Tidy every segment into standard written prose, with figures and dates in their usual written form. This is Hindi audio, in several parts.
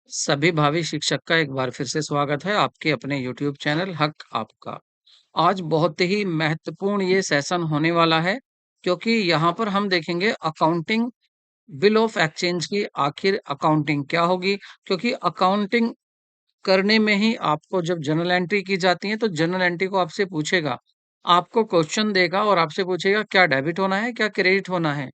सभी भावी शिक्षक का एक बार फिर से स्वागत है आपके अपने यूट्यूब चैनल हक आपका। आज बहुत ही महत्वपूर्ण ये सेशन होने वाला है क्योंकि यहाँ पर हम देखेंगे अकाउंटिंग बिल ऑफ एक्सचेंज की आखिर अकाउंटिंग क्या होगी? क्योंकि अकाउंटिंग करने में ही आपको जब जर्नल एंट्री की जाती है तो जर्नल एंट्री को आपसे पूछेगा, आपको क्वेश्चन देगा और आपसे पूछेगा क्या डेबिट होना है, क्या क्रेडिट होना है?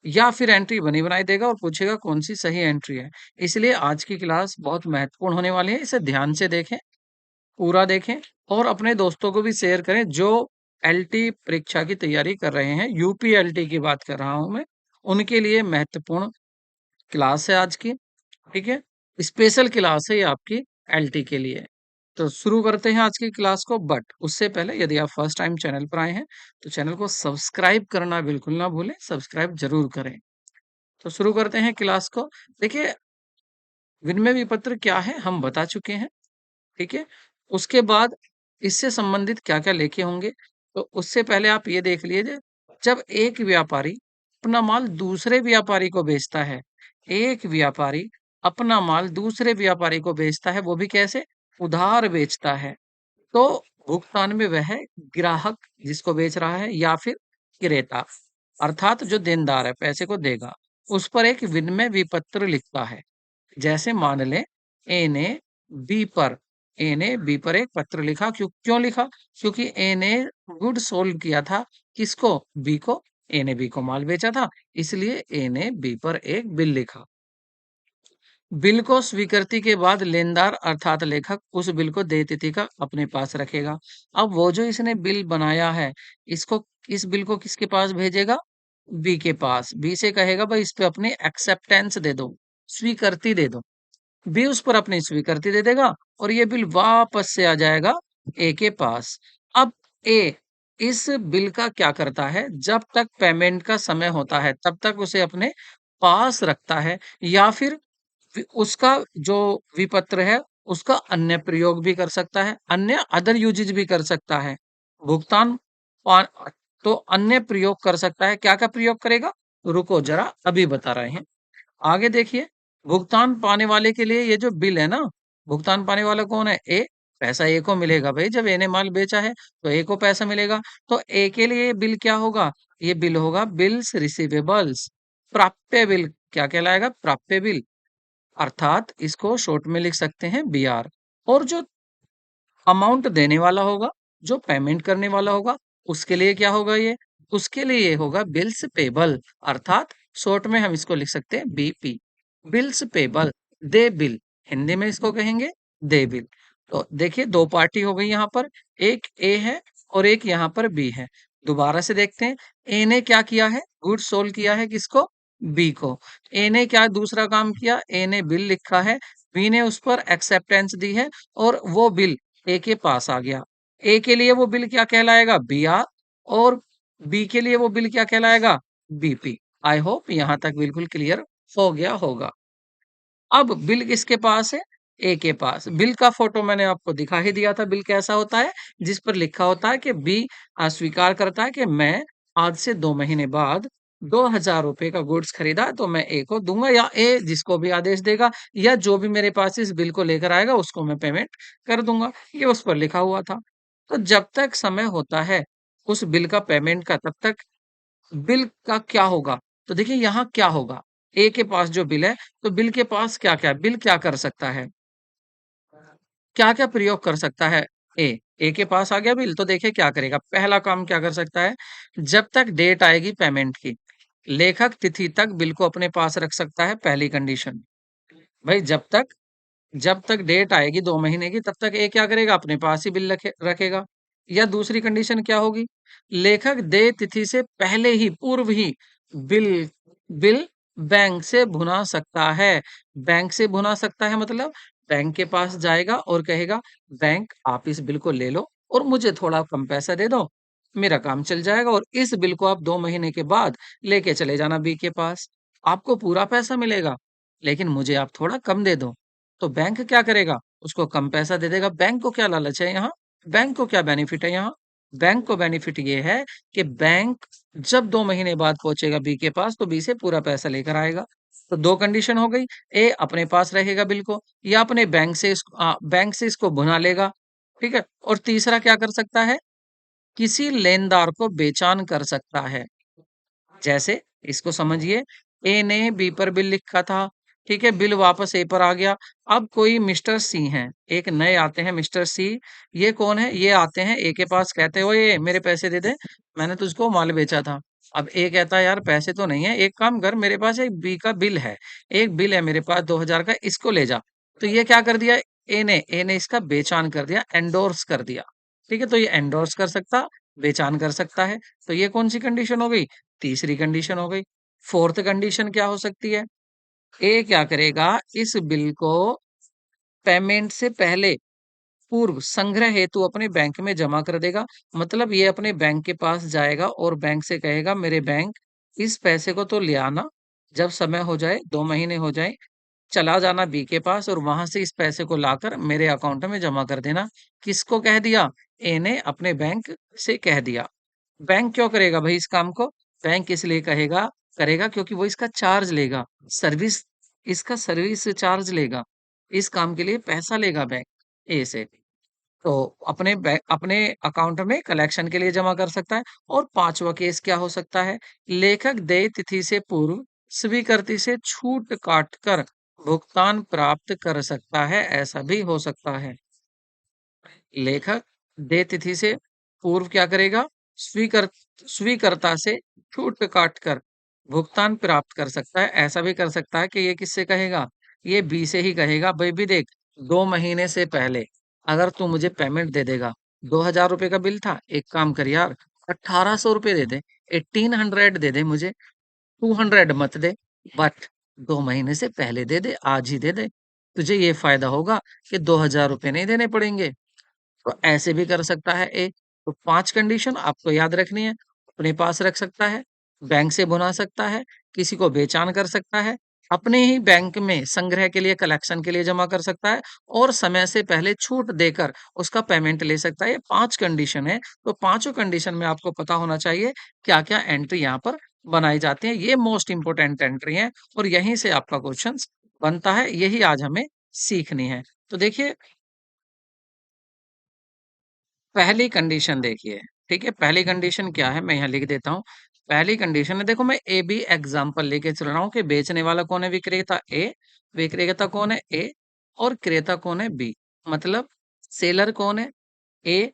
या फिर एंट्री बनी बनाई देगा और पूछेगा कौन सी सही एंट्री है। इसलिए आज की क्लास बहुत महत्वपूर्ण होने वाली है, इसे ध्यान से देखें, पूरा देखें और अपने दोस्तों को भी शेयर करें जो एलटी परीक्षा की तैयारी कर रहे हैं, यूपी एलटी की बात कर रहा हूं मैं, उनके लिए महत्वपूर्ण क्लास है आज की। ठीक है, स्पेशल क्लास है ये आपकी एलटी के लिए। तो शुरू करते हैं आज की क्लास को, बट उससे पहले यदि आप फर्स्ट टाइम चैनल पर आए हैं तो चैनल को सब्सक्राइब करना बिल्कुल ना भूलें, सब्सक्राइब जरूर करें। तो शुरू करते हैं क्लास को। देखिए, विनिमय विपत्र क्या है हम बता चुके हैं, ठीक है? उसके बाद इससे संबंधित क्या-क्या लेखे होंगे, तो उससे पहले आप ये देख लीजिए, जब एक व्यापारी अपना माल दूसरे व्यापारी को बेचता है, एक व्यापारी अपना माल दूसरे व्यापारी को बेचता है, वो भी कैसे? उधार बेचता है। तो भुगतान में वह ग्राहक जिसको बेच रहा है या फिर क्रेता अर्थात जो देनदार है पैसे को देगा, उस पर एक विनिमय विपत्र लिखता है। जैसे मान लें ए ने बी पर एक पत्र लिखा, क्यों लिखा? क्योंकि ए ने गुड सोल्ड किया था किसको? बी को। ए ने बी को माल बेचा था, इसलिए ए ने बी पर एक बिल लिखा। बिल को स्वीकृति के बाद लेनदार अर्थात लेखक उस बिल को देय तिथि का अपने पास रखेगा। अब वो जो इसने बिल बनाया है, इसको इस बिल को किसके पास भेजेगा? बी के पास। बी से कहेगा भाई इस पे अपनी एक्सेप्टेंस दे दो, स्वीकृति दे दो। बी उस पर अपनी स्वीकृति दे देगा और ये बिल वापस से आ जाएगा ए के पास। अब ए इस बिल का क्या करता है? जब तक पेमेंट का समय होता है, तब तक उसे अपने पास रखता है या फिर उसका जो विपत्र है, उसका अन्य प्रयोग भी कर सकता है, अन्य अदर यूजेज भी कर सकता है। भुगतान पा तो अन्य प्रयोग कर सकता है, क्या-क्या प्रयोग करेगा? रुको ज़रा अभी बता रहे हैं। आगे देखिए, भुगतान पाने वाले के लिए ये जो बिल है ना, भुगतान पाने वाला कौन है? ए। पैसा ए को मिलेगा भई, जब ए ने माल बेचा है, तो ए को पैसा मिलेगा। तो ए के लिए ये बिल क्या होगा? ये बिल होगा बिल्स रिसीवेबल्स, प्राप्य बिल। क्या कहलाएगा? प्राप्य बिल। अर्थात इसको शॉर्ट में लिख सकते हैं बीआर। और जो अमाउंट देने वाला होगा, जो पेमेंट करने वाला होगा, उसके लिए क्या होगा ये? उसके लिए ये होगा बिल्स पेबल, अर्थात शॉर्ट में हम इसको लिख सकते हैं बीपी। बिल्स पेबल, दे बिल, हिंदी में इसको कहेंगे दे बिल। तो देखिए 2 पार्टी हो गई यहाँ पर, एक ए है और एक यहाँ पर बी है। दोबारा से देखते हैं, ए ने क्या किया है? गुड्स सोल्ड किया है किसको? बी को। ए ने क्या दूसरा काम किया? ए ने बिल लिखा है, बी ने उस पर एक्सेप्टेंस दी है और वो बिल ए के पास आ गया। ए के लिए वो बिल क्या कहलाएगा? बीआर। और बी के लिए वो बिल क्या कहलाएगा? बीपी। आई होप यहाँ तक बिल्कुल क्लियर हो गया होगा। अब बिल किसके पास है? ए के पास। बिल का फ़ोटो मैंने आपको दिखा ही दिया था, बिल कैसा होता है? जिस पर लिखा होता है कि बी स्वीकार करता है कि मैं आज से 2 महीने बाद ₹2000 का गुड्स खरीदा तो मैं ए को दूँगा, या ए जिसको भी आदेश देगा या जो भी मेरे पास इस बिल को लेकर आएगा उसको मैं पेमेंट कर दूँगा। ये उस पर लिखा हुआ था। तो जब तक समय होता है उस बिल का पेमेंट का, तब तक बिल का क्या होगा? तो देखिए यहाँ क्या होगा? ए के पास जो बिल है, तो बिल के पास क्या-क्या है? बिल क्या कर सकता है? क्या-क्या प्रयोग कर सकता है ए? ए के पास आ गया बिल, तो देखिए क्या करेगा? पहला काम क्या कर सकता है? जब तक डेट आएगी पेमेंट की, लेखक तिथि तक बिल को अपने पास रख सकता है, पहली कंडीशन। भई जब तक डेट आएगी 2 महीने की, तब तक ये क्या करेगा? अपने पास ही बिल रखेगा। या दूसरी कंडीशन क्या होगी? लेखक देय तिथि से पहले ही, पूर्व ही बिल बिल बैंक से भुना सकता है। बैंक से भुना सकता है मतलब बैंक के पास जाएगा और कहेगा, बैंक आप इस बिल को ले लो और मुझे थोड़ा कम पैसा दे दो, मेरा काम चल जाएगा और इस बिल को आप 2 महीने के बाद लेके चले जाना बी के पास। आपको पूरा पैसा मिलेगा, लेकिन मुझे आप थोड़ा कम दे दो। तो बैंक क्या करेगा? उसको कम पैसा दे देगा। बैंक को क्या लालच है यहाँ? बैंक को क्या बेनिफिट है यहाँ? बैंक को बेनिफिट ये है कि बैंक जब 2 महीने बाद पहुँचेगा बी के पास, तो बी से पूरा पैसा लेकर आएगा। तो 2 कंडीशन हो गई, ए अपने पास रहेगा बिल को या अपने बैंक से इसको भुना लेगा, ठीक है? और तीसरा क्या कर सकता है? किसी लेनदार को बेचान कर सकता है। जैसे इसको समझिए, ए ने बी पर बिल लिखा था, ठीक है? बिल वापस ए पर आ गया। अब कोई मिस्टर सी हैं, एक नए आते हैं मिस्टर सी, ये कौन है? ये आते हैं ए के पास, कहते हैं, "ओए मेरे पैसे दे दे, मैंने तुझको माल बेचा था।" अब ए कहता है, "यार पैसे तो नहीं है, एक काम कर, मेरे पास एक बी का बिल है, एक बिल है मेरे पास 2000 का, इसको ले जा।" तो ये क्या कर दिया ए ने इसका बेचान कर दिया, एंडोर्स कर दिया, ठीक है? तो ये एंडोर्स कर सकता, बेचान कर सकता है। तो ये कौन-सी कंडीशन हो गई? तीसरी कंडीशन हो गई। फोर्थ कंडीशन क्या हो सकती है? ए क्या करेगा, इस बिल को पेमेंट से पहले पूर्व संग्रह हेतु अपने बैंक में जमा कर देगा। मतलब ये अपने बैंक के पास जाएगा और बैंक से कहेगा, मेरे बैंक इस पैसे को तो ले आना, जब समय हो जाए, 2 महीने हो जाए, चला जाना बी के पास और वहां से इस पैसे को लाकर मेरे अकाउंट में जमा कर देना। किसको कह दिया? ए ने अपने बैंक से कह दिया। बैंक क्यों करेगा भाई इस काम को? बैंक इसलिए करेगा क्योंकि वो इसका चार्ज लेगा। सर्विस इसका सर्विस चार्ज लेगा। इस काम के लिए पैसा लेगा बैंक ए से। तो अपने अकाउंट में कलेक्शन के लिए जमा कर सकता है। और पांचवा केस क्या हो सकता है? लेखक देय तिथि से पूर्व स्वीकृति से छूट काट कर भुगतान प्राप्त कर सकता है, ऐसा भी हो सकता है। लेखक देय तिथि से पूर्व क्या करेगा? स्वीकर स्वीकर्ता से छूट काट कर भुगतान प्राप्त कर सकता है। ऐसा भी कर सकता है कि ये किससे कहेगा? ये बी से ही कहेगा, भाई भी देख, 2 महीने से पहले अगर तू मुझे पेमेंट दे देगा, 2000 रुपए का बिल था, एक काम कर यार, 1800 रुपए दे दे, 1800 दे दे मुझे, 200 मत दे, बट 2 महीने से पहले दे दे, आज ही दे दे। तुझे ये फायदा होगा कि 2000 रुपए नहीं देने पड़ेंगे। तो ऐसे भी कर सकता है ए। तो 5 कंडीशन आपको याद रखनी है। अपने पास रख सकता है, बैंक से भुना सकता है, किसी को बेचान कर सकता है, अपने ही बैंक में संग्रह के लिए, कलेक्शन के लिए जमा कर सकता है और समय से पहले छूट देकर उसका पेमेंट ले सकता है। ये 5 कंडीशन है। तो पाँचों कंडीशन में आपको पता होना चाहिए क्या-क्या एंट्री यहाँ पर बनाई जाती है। ये मोस्ट इम्पोर्टेंट एंट्री है और यहीं से आपका क्वेश्चंस बनता है। यही आज हमें सीखनी है। तो देखिए, पहली कंडीशन देखिए, ठीक है? पहली कंडीशन क्या है? मैं यहाँ लिख देता हूँ। पहली कंडीशन है, देखो मैं ए बी एग्जांपल लेके चल रहा हूँ कि बेचने वाला कौन है? विक्रेता ए, विक्रेता कौन है? ए, और क्रेता कौन है? बी। मतलब सेलर कौन है? ए,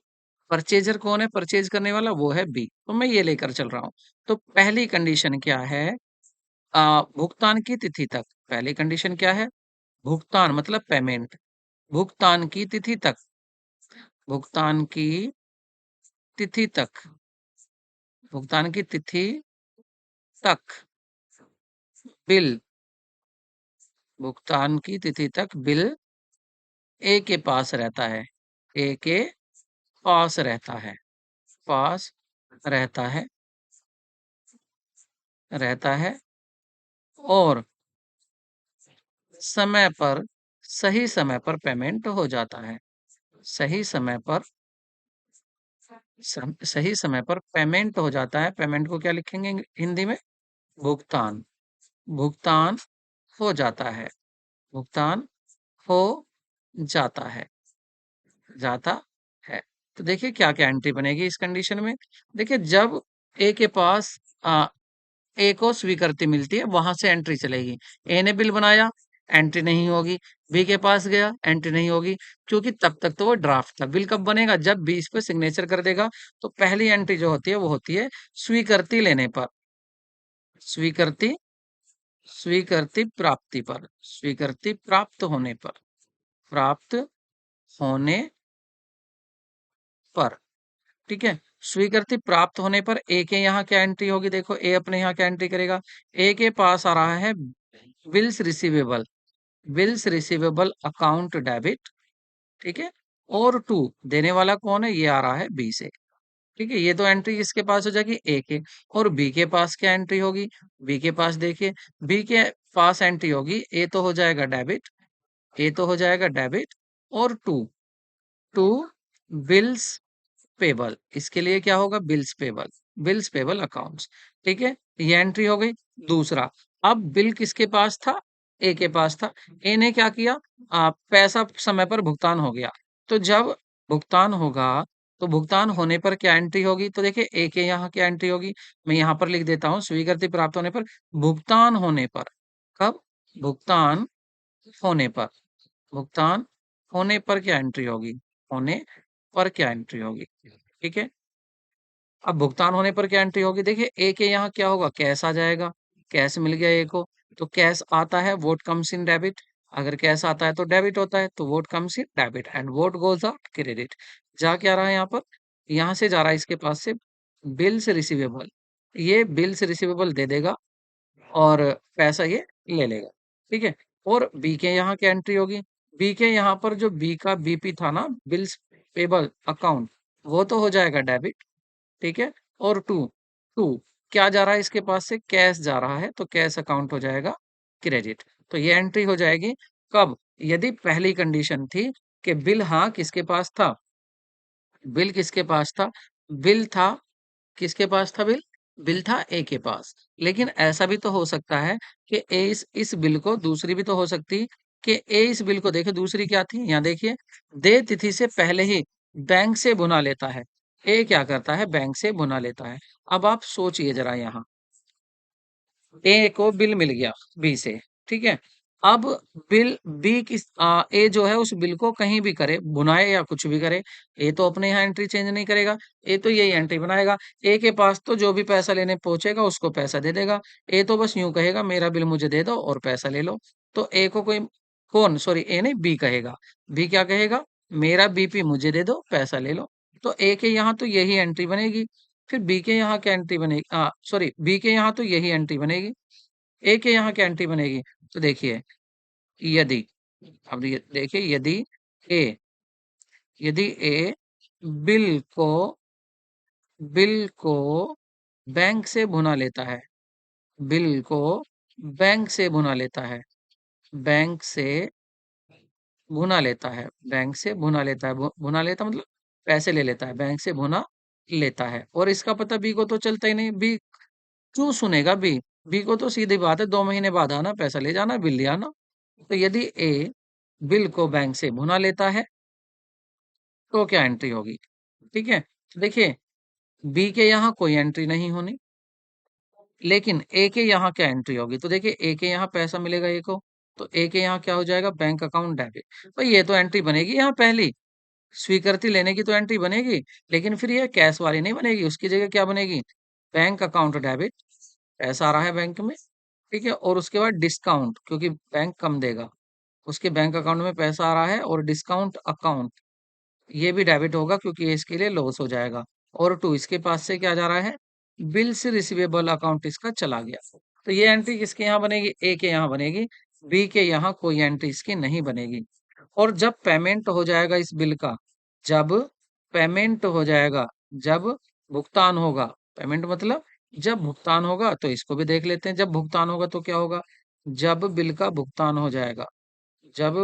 परचेज़र कौन है? परचेज़ करने वाला वो है बी। तो मैं ये लेकर चल रहा हूँ। तो पहली कंडीशन क्या है? भुगतान की तिथि तक। पहली कंडीशन क्या है? भुगतान मतलब पेमेंट। भुगतान की तिथि तक, भुगतान की तिथि तक, भुगतान की तिथि तक बिल, भुगतान की तिथि तक बिल ए के पास रहता है। ए के पास रहता है, पास रहता है, रहता है और समय पर, सही समय पर पेमेंट हो जाता है। सही समय पर, सही समय पर पेमेंट हो जाता है। पेमेंट को क्या लिखेंगे हिंदी में? भुगतान। भुगतान हो जाता है। भुगतान हो जाता है, जाता है। तो देखिए क्या-क्या एंट्री बनेगी इस कंडीशन में। देखिए, जब ए के पास ए को स्वीकृति मिलती है, वहाँ से एंट्री चलेगी। ए ने बिल बनाया, एंट्री नहीं होगी। बी के पास गया, एंट्री नहीं होगी, क्योंकि तब तक तो वो ड्राफ्ट था। बिल कब बनेगा? जब बी इस पे सिग्नेचर कर देगा। तो पहली एंट्री जो होती है वो होती है स्वीकृति लेने पर। स्वीकृति स्वीकृति प्राप्ति पर, स्वीकृति प्राप्त होने पर, प्राप्त होने पर, ठीक है? स्वीकृति प्राप्त होने पर ए के यहाँ क्या एंट्री होगी? देखो, ए अपने यहाँ क्या एंट्री करेगा? ए के पास आ रहा है bills receivable, bills receivable account debit, ठीक है? और 2 देने वाला कौन है? ये आ रहा है बी से, ठीक है? ये तो एंट्री किसके पास हो जाएगी? ए के। और बी के पास क्या एंट्री होगी? बी के पास देखिए, बी के पास एंट्री होगी, ए तो हो जाएगा डेबिट, ए तो हो जाएगा डेबिट और 2 बिल्स पेबल, इसके लिए क्या होगा? Bills payable, bills payable accounts, ठीक है? ये एंट्री हो गई। दूसरा, अब बिल किसके पास था? ए के पास था। ए ने क्या किया? पैसा समय पर भुगतान हो गया। तो जब भुगतान होगा, तो भुगतान होने पर क्या एंट्री होगी? तो देखिए ए के यहाँ क्या एंट्री होगी? मैं यहाँ पर लिख देता हूँ, स्वीकृति प्राप्त होने पर, भुगतान होने पर। कब? भुगतान होने पर। भुगतान होने पर क्या एंट्री होगी? होने पर क्या एंट्री होगी? ठीक है? अब भुगतान होने पर क्या एंट्री होगी? देखिए ए के यहाँ क्या होगा? कैश आ जाएगा। कैश मिल गया ए को, तो कैश आता है, व्हाट कम्स इन डेबिट। अगर कैश आता है तो डेबिट होता है, तो what comes in debit and what goes out credit. जा क्या रहा है यहाँ पर? यहाँ से जा रहा है इसके पास से बिल्स रिसीवेबल। ये बिल्स रिसीवेबल दे देगा और पैसा ये ले लेगा। ठीक है? और बी के यहाँ क्या एंट्री होगी? बी के यहाँ पर जो बी का बीपी था ना, बिल्स पेबल अकाउंट, वो तो हो जाएगा डेबिट। ठीक है? और 2 क्या जा रहा है इसके पास से? कैश जा रहा है, तो कैश अकाउंट हो जाएगा क्रेडिट। तो ये एंट्री हो जाएगी कब? यदि पहली कंडीशन थी कि बिल हाँ किसके पास था? बिल किसके पास था? बिल था, किसके पास था बिल? बिल था ए के पास। लेकिन ऐसा भी तो हो सकता है कि ए इस बिल को, दूसरी भी तो हो सकती कि ए इस बिल को, देखिए दूसरी क्या थी? यहाँ देखिए, देय तिथि से पहले ही बैंक से भुना लेता है। ए क्या करता है? बैंक से भुना लेता है। अब आप सोचिए जरा यहाँ, ए को बिल मिल गया बी से, ठीक है? अब बिल बी ए जो है उस बिल को कहीं भी करे, भुनाए या कुछ भी करे, ए तो अपने यहाँ एंट्री चेंज नहीं करेगा, ए तो यही एंट्री बनाएगा। ए के पास तो जो भी पैसा लेने पहुंचेगा उसको पैसा दे देगा। ए तो बस यूं कहेगा मेरा बिल मुझे दे दो और पैसा ले लो। तो ए को कोई, कौन, सॉरी ए नहीं, बी कहेगा। बी क्या कहेगा? मेरा बीपी मुझे दे दो, पैसा ले लो। तो ए के यहाँ तो यही एंट्री बनेगी। फिर बी के यहाँ क्या एंट्री बनेगी? सॉरी, बी के यहाँ तो यही एंट्री बनेगी। ए के यहाँ क्या एंट्री बनेगी? तो देखिए, यदि, अब ये देखिए, ए यदि ए बिल को बिल को बैंक से भुना लेता है, बिल को बैंक से भुना लेता है, बैंक से भुना लेता है, बैंक से भुना लेता है, भुना लेता मतलब पैसे ले लेता है, बैंक से भुना लेता है, और इसका पता बी को तो चलता ही नहीं। बी क्यों सुनेगा? बी बी को तो सीधी बात है, 2 महीने बाद आना, पैसा ले जाना, बिल ले आना। तो यदि ए बिल को बैंक से भुना लेता है, तो क्या एंट्री होगी? ठीक है? तो देखिए, बी के यहाँ कोई एंट्री नहीं होनी, लेकिन ए के यहाँ क्या एंट्री होगी? तो देखिए, ए के यहाँ पैसा मिलेगा ए को, तो ए के यहाँ क्या हो जाएगा? Bank account debit. तो ये तो एंट्री बनेगी यहाँ पहली, स्वीकृति लेने की तो एंट्री बनेगी, लेकिन फिर ये कैश वाली नहीं बनेगी, उसकी जगह क्या बनेगी? बैंक अकाउंट डेबिट, पैसा आ रहा है बैंक में, ठीक है? और उसके बाद डिस्काउंट, क्योंकि बैंक कम देगा, उसके बैंक अकाउंट में पैसा आ रहा है, और डिस्काउंट अकाउंट, ये भी डेबिट होगा क्योंकि ये इसके लिए लॉस हो जाएगा। और 2 इसके पास से क्या जा रहा है? बिल्स रिसीवेबल अकाउंट इसका चला गया। तो ये एंट्री किसके यहाँ बनेगी? ए के यहाँ बनेगी। बी के यहाँ कोई एंट्री इसकी नहीं बनेगी। और जब पेमेंट हो जाएगा इस बिल का, जब पेमेंट हो जाएगा, जब भुगतान होगा, पेमेंट मतलब जब भुगतान होगा, तो इसको भी देख लेते हैं। जब भुगतान होगा तो क्या होगा? जब बिल का भुगतान हो जाएगा, जब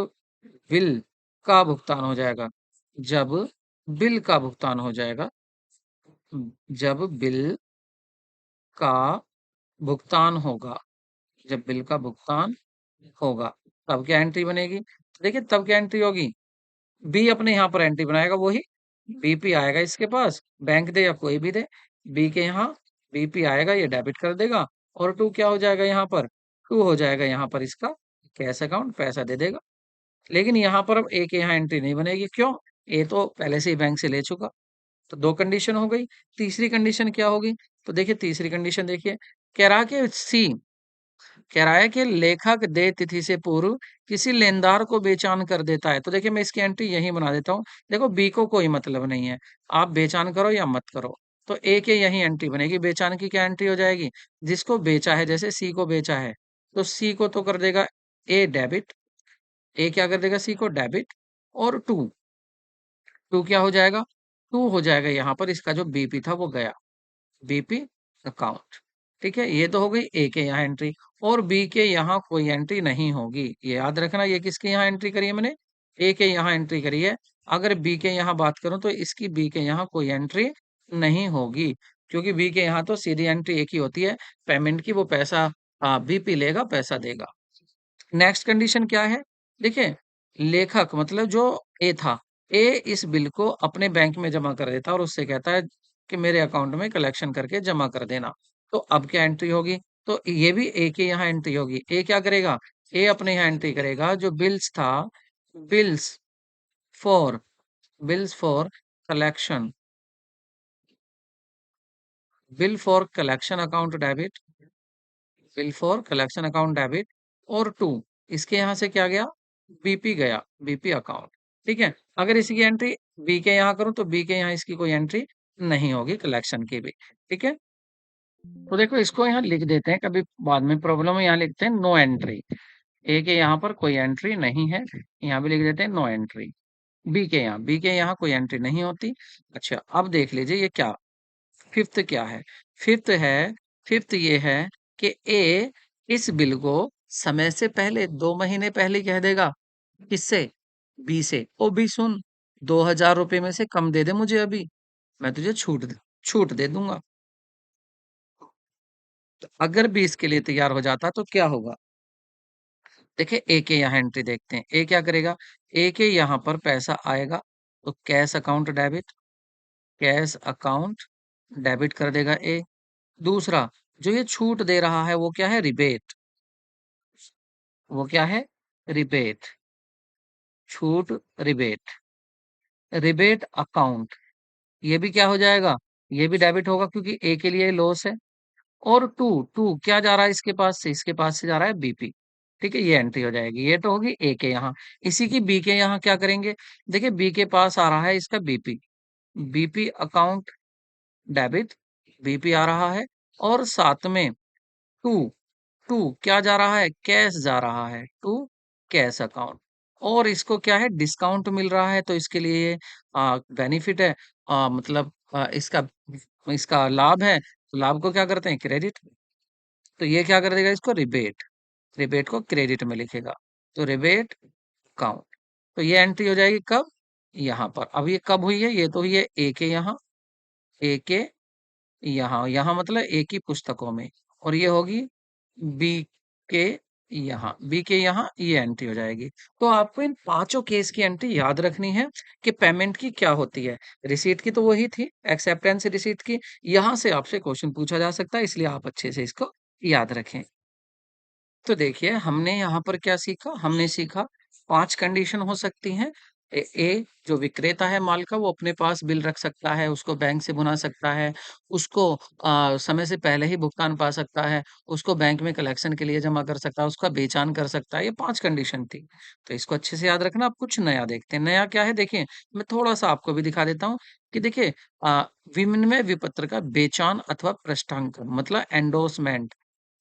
बिल का भुगतान हो जाएगा, जब बिल का भुगतान हो जाएगा, जब बिल का भुगतान होगा, जब बिल का भुगतान होगा, तब क्या एंट्री बनेगी? देखिए, तब क्या एंट्री होगी? बी अपने यहाँ पर एंट्री बनाएगा, वही बीपी आएगा इसके पास, बैंक दे या कोई भी दे, बी के यहाँ बीपी आएगा, ये डेबिट कर देगा, और 2 क्या हो जाएगा यहाँ पर? 2 हो जाएगा यहाँ पर इसका कैश अकाउंट, पैसा दे देगा। लेकिन यहाँ पर अब ए के यहाँ एंट्री नहीं बनेगी, क्यों? ए तो पहले से ही बैंक से ले चुका। तो 2 कंडीशन हो गई। तीसरी कंडीशन क्या होगी? तो देखिए, तीसरी कंडीशन देखिए, कह रहा है कि सी, कह रहा है कि लेखक देय तिथि से पूर्व किसी लेनदार को बेचान कर देता है। तो देखिए, मैं इसकी एंट्री यहीं बना देता हूँ। देखो, बी को कोई मतलब नहीं है, आप बेचान करो या मत करो। तो ए के यही एंट्री बनेगी। बेचान की क्या एंट्री हो जाएगी? जिसको बेचा है, जैसे सी को बेचा है, तो सी को तो कर देगा ए डेबिट, ए क्या कर देगा? सी को डेबिट, और 2 क्या हो जाएगा? 2 हो जाएगा यहाँ पर इसका जो बीपी था वो गया, बीपी अकाउंट। ठीक है? ये तो हो गई ए के यहाँ एंट्री, और बी के यहाँ कोई एंट्री नहीं होगी। ये याद रखना, ये किसके यहाँ एंट्री करी है मैंने? ए के यहाँ एंट्री करी है। अगर बी के यहाँ बात करूं तो इसकी बी के यहाँ कोई एंट्री नहीं होगी, क्योंकि बी के यहाँ तो सीधी एंट्री एक ही होती है पेमेंट की, वो पैसा हाँ, बीपी लेगा, पैसा देगा। नेक्स्ट कंडीशन क्या है? देखिए, लेखक मतलब जो ए था, ए इस बिल को अपने बैंक में जमा कर देता है और उससे कहता है कि मेरे अकाउंट में कलेक्शन करके जमा कर देना। तो अब क्या एंट्री होगी? तो ये भी ए के यहाँ एंट्री होगी। ए क्या करेगा? ए अपने यहाँ एंट्री करेगा जो बिल्स था, bills for bills for collection, bill for collection account debit, bill for collection account debit और टू इसके यहाँ से क्या गया? बीपी गया, बीपी अकाउंट। ठीक है? अगर इसी की एंट्री बी के यहाँ करूँ तो बी के यहाँ इसकी कोई एंट्री नहीं होगी कलेक्शन की भी। ठीक है? तो देखो इसको यहाँ लिख देते हैं, कभी बाद में प्रॉब्लम है, यहाँ लिखते हैं नो एंट्री। ए के यहाँ पर कोई एंट्री नहीं है, यहाँ भी लिख देते हैं नो एंट्री। बी के यहाँ कोई एंट्री नहीं होती। अच्छा, अब देख लीजिए ये क्या फिफ्थ क्या है? फिफ्थ है, फिफ्थ ये है कि ए इस बिल को समय से पहले 2 महीने पहले कह देगा। किससे? बी से। ओ बी सुन, 2,000 रुपए में से कम दे दे मुझे अभी, मैं तुझे छूट दे दूंगा। तो अगर बी इसके लिए तैयार हो जाता तो क्या होगा? देखिए ए के यहाँ एंट्री देखते हैं। ए क्या करेगा? ए के यहाँ पर पैसा आएगा तो cash account debit, cash account debit कर देगा ए। दूसरा, जो ये छूट दे रहा है वो क्या है? रिबेट। वो क्या है? रिबेट, छूट, रिबेट, रिबेट अकाउंट। ये भी क्या हो जाएगा? ये भी डेबिट होगा क्योंकि ए के लिए लॉस है। और टू टू क्या जा रहा है इसके पास से? इसके पास से जा रहा है बीपी। ठीक है, ये एंट्री हो जाएगी। ये तो होगी ए के यहाँ। इसी की बी के यहाँ क्या करेंगे? देखिए बी के पास आ रहा है इसका BP, BP account debit, BP आ रहा है और साथ में टू टू क्या जा रहा है? कैश जा रहा है टू कैश अकाउंट। और इसको क्या है? डिस्काउंट मिल रहा है तो इसके लिए बेनिफिट है, मतलब इसका इसका लाभ है, तो लाभ को क्या करते हैं? क्रेडिट। तो ये क्या कर देगा? इसको रिबेट, रिबेट को क्रेडिट में लिखेगा। तो रिबेट अकाउंट। तो ये एंट्री हो जाएगी कब? यहाँ पर। अब ये कब हुई है? ये तो हुई है ए के यहाँ, ए के यहाँ, यहाँ मतलब एक ही पुस्तकों में। और ये होगी बी के यहाँ, बी के यहाँ ये एंट्री हो जाएगी। तो आपको इन पांचों केस की एंट्री याद रखनी है कि पेमेंट की क्या होती है। रिसीट की तो वही थी, एक्सेप्टेंस रिसीट की। यहाँ से आपसे क्वेश्चन पूछा जा सकता है, इसलिए आप अच्छे से इसको याद रखें। तो देखिए हमने यहाँ पर क्या सीखा? हमने सीखा 5 कंडीशन हो सकती हैं। ए जो विक्रेता है माल का वो अपने पास बिल रख सकता है, उसको बैंक से भुना सकता है, उसको समय से पहले ही भुगतान पा सकता है, उसको बैंक में कलेक्शन के लिए जमा कर सकता है, उसका बेचान कर सकता है। ये 5 कंडीशन थी। तो इसको अच्छे से याद रखना। अब कुछ नया देखते हैं। नया क्या है? देखिए, मैं थोड़ा-सा आपको भी दिखा देता हूँ कि देखिए विनिमय विपत्र का बेचान अथवा पृष्ठांकन मतलब एंडोर्समेंट।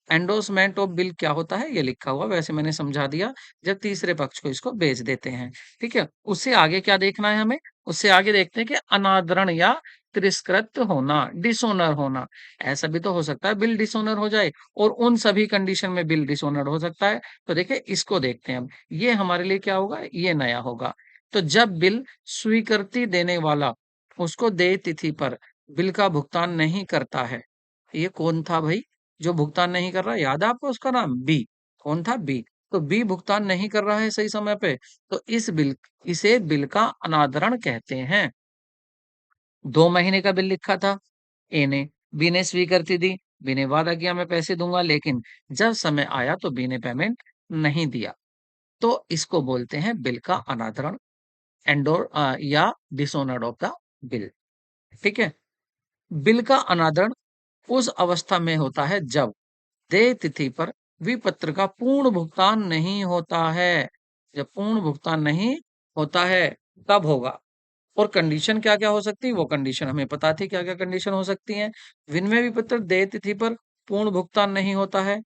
एंडोर्समेंट ऑफ बिल क्या होता है? ये लिखा हुआ, वैसे मैंने समझा दिया। जब तीसरे पक्ष को इसको बेच देते हैं, ठीक है? उससे आगे क्या देखना है हमें? उससे आगे देखते हैं कि अनादरण या तिरस्कृत होना, डिसऑनर होना। ऐसा भी तो हो सकता है बिल डिसऑनर हो जाए और उन सभी कंडीशन में बिल डिसऑनर हो सकता है। तो देखिए इसको देखते हैं अब। ये हमारे लिए क्या होगा? ये नया होगा। तो जब बिल स्वीकृति देने वाला उसको देय तिथि पर बिल का भुगतान नहीं करता है। ये कौन था भाई? जो भुगतान नहीं कर रहा, याद है आपको उसका नाम? बी। कौन था? बी। तो बी भुगतान नहीं कर रहा है सही समय पे, तो इसे बिल का अनादरण कहते हैं। 2 महीने का बिल लिखा था ए ने, बी ने स्वीकृति दी, बी ने वादा किया मैं पैसे दूंगा, लेकिन जब समय आया तो बी ने पेमेंट नहीं दिया। तो इसको बोलते हैं बिल का अनादरण, या डिसऑनर ऑफ द बिल। ठीक है? बिल का अनादरण उस अवस्था में होता है जब देय तिथि पर विपत्र का पूर्ण भुगतान नहीं होता है। जब पूर्ण भुगतान नहीं होता है तब होगा। और कंडीशन क्या-क्या हो सकती है? वो कंडीशन हमें पता थी क्या-क्या कंडीशन हो सकती हैं। विनिमय विपत्र देय तिथि पर पूर्ण भुगतान नहीं होता है।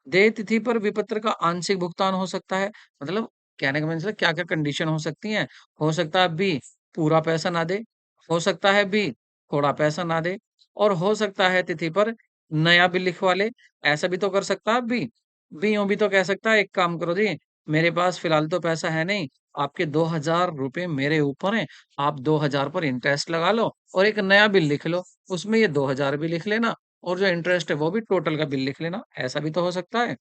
देय तिथि पर विपत्र का आंशिक भुगतान हो सकता है। मतलब कहने का मतलब क्या-क्या कंडीशन हो सकती हैं? हो सकता है बी पूरा पैसा ना दे, हो सकता है बी थोड़ा पैसा ना दे और हो सकता है तिथि पर नया बिल लिखवा ले। ऐसा भी तो कर सकता है बी। बी यूँ भी तो कह सकता है एक काम करो जी, मेरे पास फिलहाल तो पैसा है नहीं, आपके 2,000 रुपए मेरे ऊपर हैं, आप 2,000 पर इंटरेस्ट लगा लो और एक नया बिल लिख लो, उसमें ये 2,000 भी लिख लेना और जो इंटरेस्ट है वो भी टोटल का बिल लिख लेना, ऐसा भी तो हो सकता है।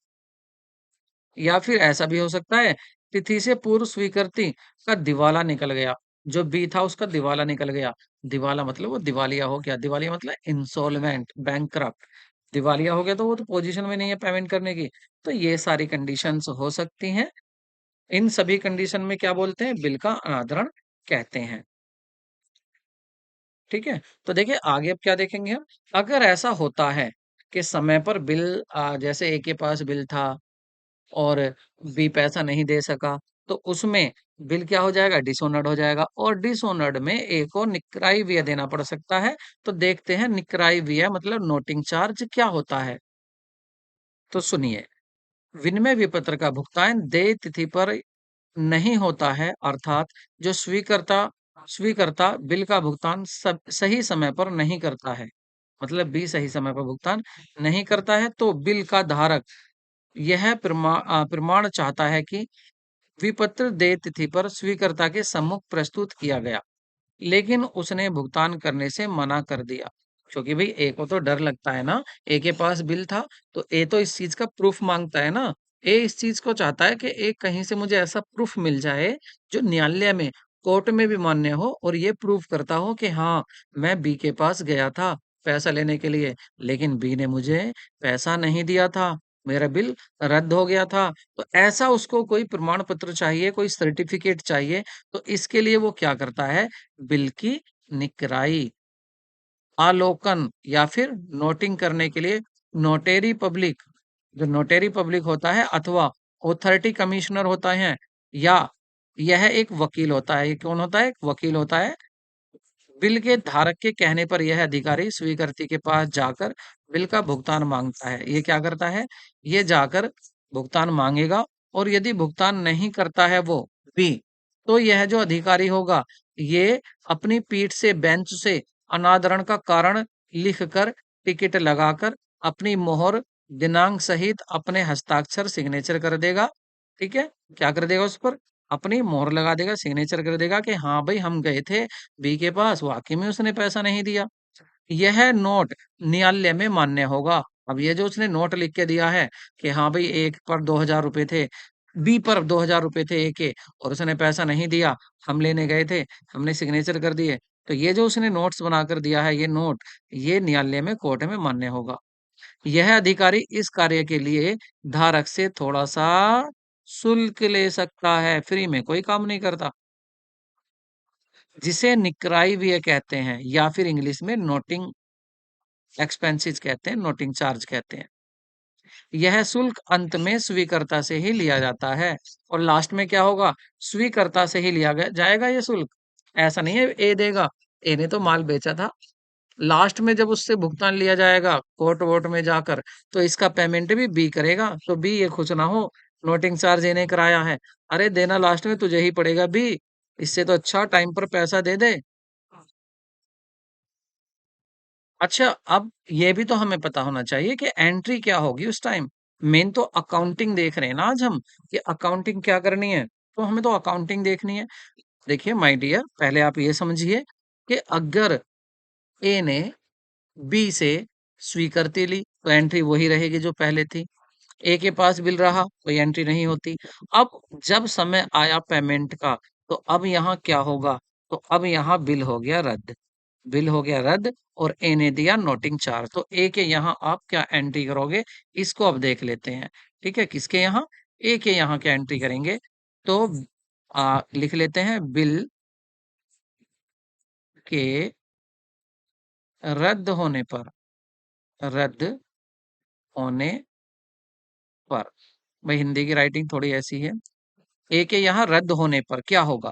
या फिर ऐसा भी हो सकता है, तिथि से पूर्व स्वीकृति का दिवाला निकल गया, जो बी था उसका दिवाला निकल गया। दिवाला मतलब वो दिवालिया हो गया, दिवालिया मतलब इंसॉल्वेंट, बैंकरप्ट। दिवालिया हो गया तो वो तो पोजीशन में नहीं है पेमेंट करने की। तो ये सारी कंडीशंस हो सकती हैं। इन सभी कंडीशन में क्या बोलते हैं? बिल का अनादरण कहते हैं। ठीक है? तो देखिए आगे अब क्या देखेंगे हम? अगर ऐसा होता है कि समय पर बिल जैसे ए के पास बिल था और बी पैसा नहीं दे सका, तो उसमें बिल क्या हो जाएगा? डिसऑनर्ड हो जाएगा और डिसऑनर्ड में ए को निक्राई व्यय देना पड़ सकता है। तो देखते हैं निक्राई व्यय मतलब नोटिंग चार्ज क्या होता है? तो सुनिए, विनिमय विपत्र का भुगतान देय तिथि पर नहीं होता है, अर्थात जो स्वीकर्ता स्वीकर्ता बिल का भुगतान सब सही समय पर नहीं करता है, मतलब बी सही समय पर भुगतान नहीं करता है, तो बिल का धारक यह प्रमाण चाहता है कि विपत्र देय तिथि पर स्वीकर्ता के सम्मुख प्रस्तुत किया गया, लेकिन उसने भुगतान करने से मना कर दिया। क्योंकि भई ए को तो डर लगता है ना, ए के पास बिल था, तो ए तो इस चीज़ का प्रूफ माँगता है ना। ए इस चीज़ को चाहता है कि ए कहीं से मुझे ऐसा प्रूफ मिल जाए, जो न्यायालय में, कोर्ट में भी मान्य हो और ये प्रूफ करता हो कि हाँ, मैं बी के पास गया था पैसा लेने के लिए, लेकिन बी ने मुझे पैसा नहीं दिया था, मेरा बिल रद्द हो गया था। तो ऐसा उसको कोई प्रमाण पत्र चाहिए, कोई सर्टिफ़िकेट चाहिए, तो इसके लिए वो क्या करता है, बिल की निकराई, आलोकन या फिर नोटिंग करने के लिए नोटेरी पब्लिक, जो नोटेरी पब्लिक होता है अथवा ऑथोरिटी कमिश्नर होता है या यह एक वकील होता है। ये कौन होता है? एक वकील होता है। बिल के धारक के कहने पर यह अधिकारी स्वीकृति के पास जाकर बिल का भुगतान मांगता है। ये क्या करता है? ये जाकर भुगतान मांगेगा और यदि भुगतान नहीं करता है वो बी, तो यह जो अधिकारी होगा, ये अपनी पीठ से बेंच से अनादरण का कारण लिखकर, टिकट लगाकर, अपनी मोहर, दिनांक सहित अपने हस्ताक्षर सिग्नेचर कर देगा। ठीक है? क्या कर देगा उस पर? अपनी मोहर लगा देगा, सिग्नेचर कर देगा कि हाँ भाई हम गए थे बी के पास, वाक़ई में उसने पैसा नहीं दिया। यह नोट न्यायालय में मान्य होगा। अब ये जो उसने नोट लिख के दिया है कि हाँ भाई एक पर 2000 रुपए थे, बी पर 2000 रुपए थे ए के और उसने पैसा नहीं दिया, हम लेने गए थे, हमने सिग्नेचर कर दिए। तो ये जो उसने नोट्स बनाकर दिया है ये नोट, ये न्यायालय में कोर्ट में मान्य होगा। यह अधिकारी इस कार्य के लिए धारक से थोड़ा-सा शुल्क ले सकता है, फ्री में कोई काम नहीं करता। जिसे निकराई व्यय कहते हैं या फिर इंग्लिश में नोटिंग एक्सपेंसेस कहते हैं, नोटिंग चार्ज कहते हैं। यह शुल्क अंत में स्वीकर्ता से ही लिया जाता है और लास्ट में क्या होगा? स्वीकर्ता से ही लिया गया जाएगा ये शुल्क। ऐसा नहीं है ए देगा, ए ने तो माल बेचा था। लास्ट में जब उससे भुगतान लिया जाएगा कोर्ट-वोर्ट में जाकर, तो इसका पेमेंट भी बी करेगा। तो बी ये खुश ना हो, नोटिंग चार्ज इन्हें कराया है। अरे देना लास्ट में तुझे ही पड़ेगा बी, इससे तो अच्छा टाइम पर पैसा दे दे। अच्छा, अब ये भी तो हमें पता होना चाहिए कि एंट्री क्या होगी उस टाइम। मेन तो अकाउंटिंग देख रहे हैं ना आज हम, कि अकाउंटिंग क्या करनी है। तो हमें तो अकाउंटिंग देखनी है। देखिए माय डियर, पहले आप ये समझिए कि अगर ए ने बी से स्वीकृति ली, तो एंट्री वही रहेगी जो पहले थी। ए के पास बिल रहा, कोई एंट्री नहीं होती। अब जब समय आया पेमेंट का, तो अब यहाँ क्या होगा? तो अब यहाँ बिल हो गया रद्द। बिल हो गया रद्द और ए ने दिया नोटिंग चार्ज। तो ए के यहाँ आप क्या एंट्री करोगे? इसको अब देख लेते हैं। ठीक है? किसके यहाँ? ए के यहाँ क्या एंट्री करेंगे? तो लिख लेते हैं बिल के रद्द होने पर, रद्द होने पर। भाई हिंदी की राइटिंग थोड़ी ऐसी है। ए के यहाँ रद्द होने पर क्या होगा?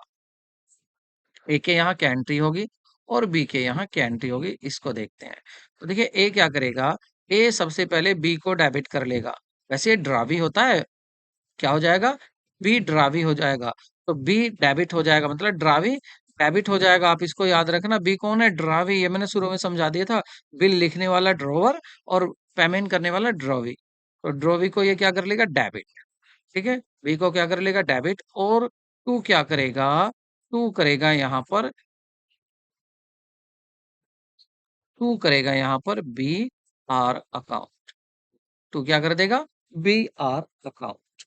ए के यहाँ क्या एंट्री होगी और बी के यहाँ क्या एंट्री होगी, इसको देखते हैं। तो देखिए ए क्या करेगा? ए सबसे पहले बी को डेबिट कर लेगा। वैसे ये ड्रा भी होता है, क्या हो जाएगा? बी ड्रावी हो जाएगा। तो बी डेबिट हो जाएगा मतलब ड्रावी डेबिट हो जाएगा। आप इसको याद रखना, बी कौन है? ड्रावी। ये मैंने शुरू में समझा दिया था। बिल लिखने वाला ड्रॉवर और पेमेंट करने वाला ड्रॉवी। तो ड्रॉवी को ये क्या कर लेगा? डेबिट। ठीक है? बी को क्या कर लेगा? डेबिट। और टू क्या करेगा? टू करेगा यहाँ पर, टू करेगा यहाँ पर बी आर अकाउंट। टू क्या कर देगा? B R account.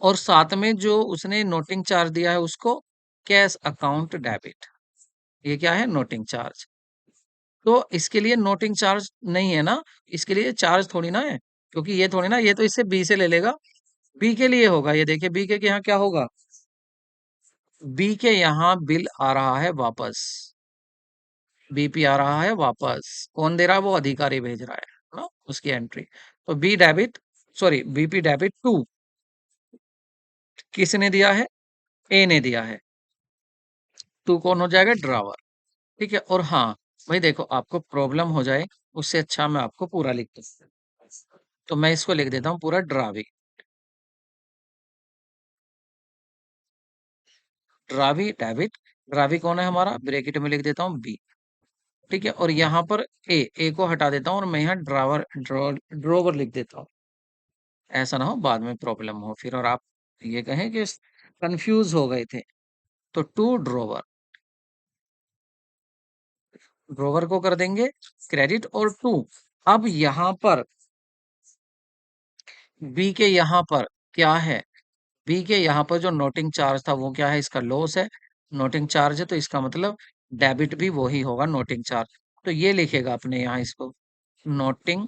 और साथ में जो उसने नोटिंग चार्ज दिया है उसको कैश अकाउंट डेबिट। ये क्या है? Noting charge. तो इसके लिए नोटिंग चार्ज नहीं है ना, इसके लिए चार्ज थोड़ी ना है, क्योंकि ये थोड़ी ना, ये तो इससे बी से ले लेगा। बी के लिए होगा, ये देखिए बी के यहाँ क्या होगा? बी के यहाँ बिल आ रहा है वापस, बीपी आ रहा है वापस। कौन दे रहा है? वो अधिकारी भेज रहा है ना, उसकी एंट्री। तो B debit, sorry BP debit to, किसने दिया है? ए ने दिया है। टू कौन हो जाएगा? ड्रावर। ठीक है। और हाँ भाई देखो, आपको प्रॉब्लम हो जाए उससे अच्छा मैं आपको पूरा लिख दूं, तो मैं इसको लिख देता हूँ पूरा ड्रावी। ड्रावी डेबिट। ड्रावी कौन है हमारा? ब्रैकेट में लिख देता हूँ बी। ठीक है। और यहाँ पर ए को हटा देता हूँ और मैं यहाँ ड्रोवर लिख देता हूँ। ऐसा ना हो बाद में प्रॉब्लम हो फिर और आप ये कहें कि कंफ्यूज हो गए थे। तो टू ड्रोवर, ड्रोवर को कर देंगे क्रेडिट और टू। अब यहाँ पर बी के यहाँ पर क्या है? बी के यहाँ पर जो नोटिंग चार्ज था वो क्या है? इसका लॉस है। नोटिंग चार्ज है तो इसका मतलब डेबिट भी वही होगा, नोटिंग चार्ज। तो ये लिखेगा अपने यहाँ इसको, noting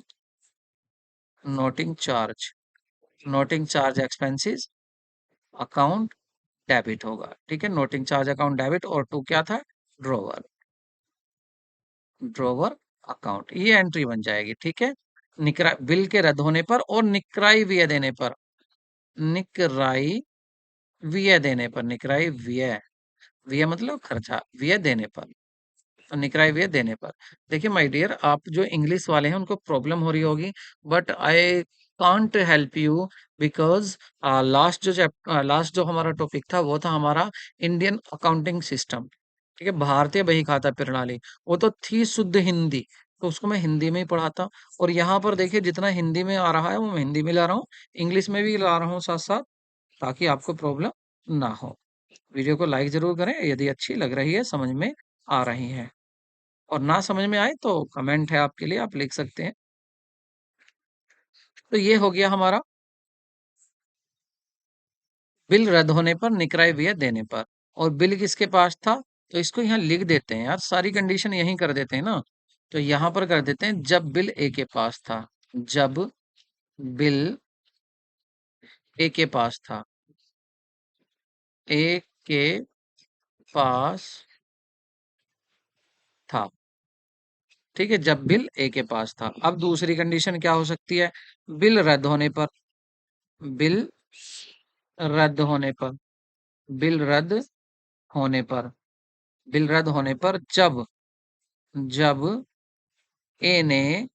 noting charge, noting charge expenses account debit होगा। ठीक है। नोटिंग चार्ज अकाउंट डेबिट और टू क्या था? Drawer, drawer account. ये एंट्री बन जाएगी। ठीक है। निकरा बिल के रद्द होने पर और निकराई व्यय देने पर, निकराई व्यय देने पर, निकराई व्यय, व्यय मतलब खर्चा, व्यय देने पर, तो निकराई व्यय देने पर। देखिए माय डियर, आप जो इंग्लिश वाले हैं उनको प्रॉब्लम हो रही होगी, but I can't help you, because last जो हमारा टॉपिक था वो था हमारा इंडियन अकाउंटिंग सिस्टम। ठीक है, भारतीय बही खाता प्रणाली। वो तो थी शुद्ध हिंदी, तो उसको मैं हिंदी में ही पढ़ाता। और यहाँ पर देखिए जितना हिंदी में आ रहा है वो मैं हिंदी में ला रहा हूँ, इंग्लिश में भी ला रहा हूँ साथ साथ, ताकि आपको प्रॉब्लम ना हो। वीडियो को लाइक जरूर करें यदि अच्छी लग रही है, समझ में आ रही है। और ना समझ में आए तो कमेंट है आपके लिए, आप लिख सकते हैं। तो ये हो गया हमारा बिल रद्द होने पर, निकराई व्यय देने पर। और बिल किसके पास था? तो इसको यहाँ लिख देते हैं यार, सारी कंडीशन यहीं कर देते हैं ना। तो यहाँ पर कर देते हैं जब बिल ए के पास था, जब बिल ए के पास था, ए के पास था। ठीक है, जब बिल ए के पास था। अब दूसरी कंडीशन क्या हो सकती है? बिल रद्द होने पर, बिल रद्द होने पर, बिल रद्द होने पर, बिल रद्द होने पर जब, जब ए ने,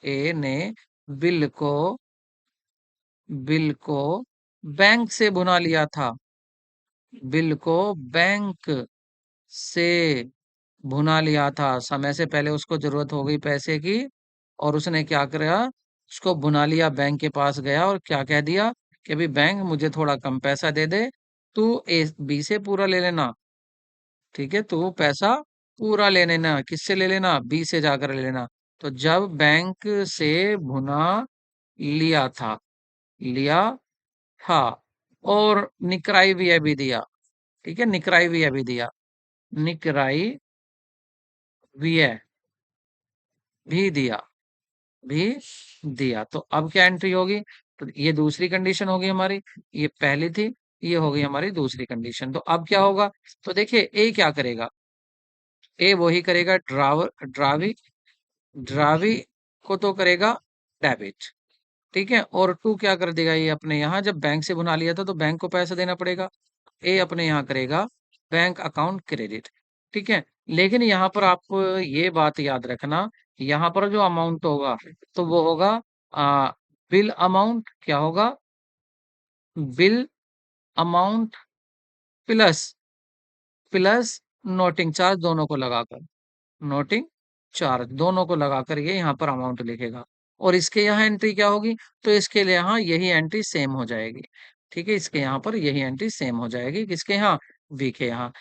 ए ने बिल को, बिल को बैंक से भुना लिया था, बिल को बैंक से भुना लिया था। समय से पहले उसको जरूरत हो गई पैसे की और उसने क्या करा? उसको भुना लिया, बैंक के पास गया और क्या कह दिया कि भाई बैंक मुझे थोड़ा कम पैसा दे दे, तू ए बी से पूरा ले लेना। ठीक है, तो पैसा पूरा ले लेना, किससे ले लेना? बी से जाकर ले लेना। तो जब बैंक से भुना लिया था, लिया था, और निकराई व्यय भी दिया। ठीक है, निकराई व्यय भी दिया, निकराई व्यय भी दिया, भी दिया। तो अब क्या एंट्री होगी? तो ये दूसरी कंडीशन होगी हमारी, ये पहली थी, ये होगी हमारी दूसरी कंडीशन। तो अब क्या होगा? तो देखिए ए क्या करेगा? ए वही करेगा, ड्रावी, ड्रावी को तो करेगा डेबिट। ठीक है। और टू क्या कर देगा? ये अपने यहाँ जब बैंक से बुना लिया था तो बैंक को पैसा देना पड़ेगा, ए अपने यहाँ करेगा बैंक अकाउंट क्रेडिट। ठीक है। लेकिन यहाँ पर आप ये बात याद रखना, यहाँ पर जो अमाउंट होगा तो वो होगा बिल अमाउंट, क्या होगा? Bill amount plus, plus noting charge, दोनों को लगाकर, नोटिंग चार्ज दोनों को लगाकर ये यहाँ पर अमाउंट लिखेगा। और इसके यहाँ एंट्री क्या होगी? तो इसके लिए यहाँ यही एंट्री सेम हो जाएगी। ठीक है, इसके यहाँ पर यही एंट्री सेम हो जाएगी, किसके यहाँ? बी के यहाँ।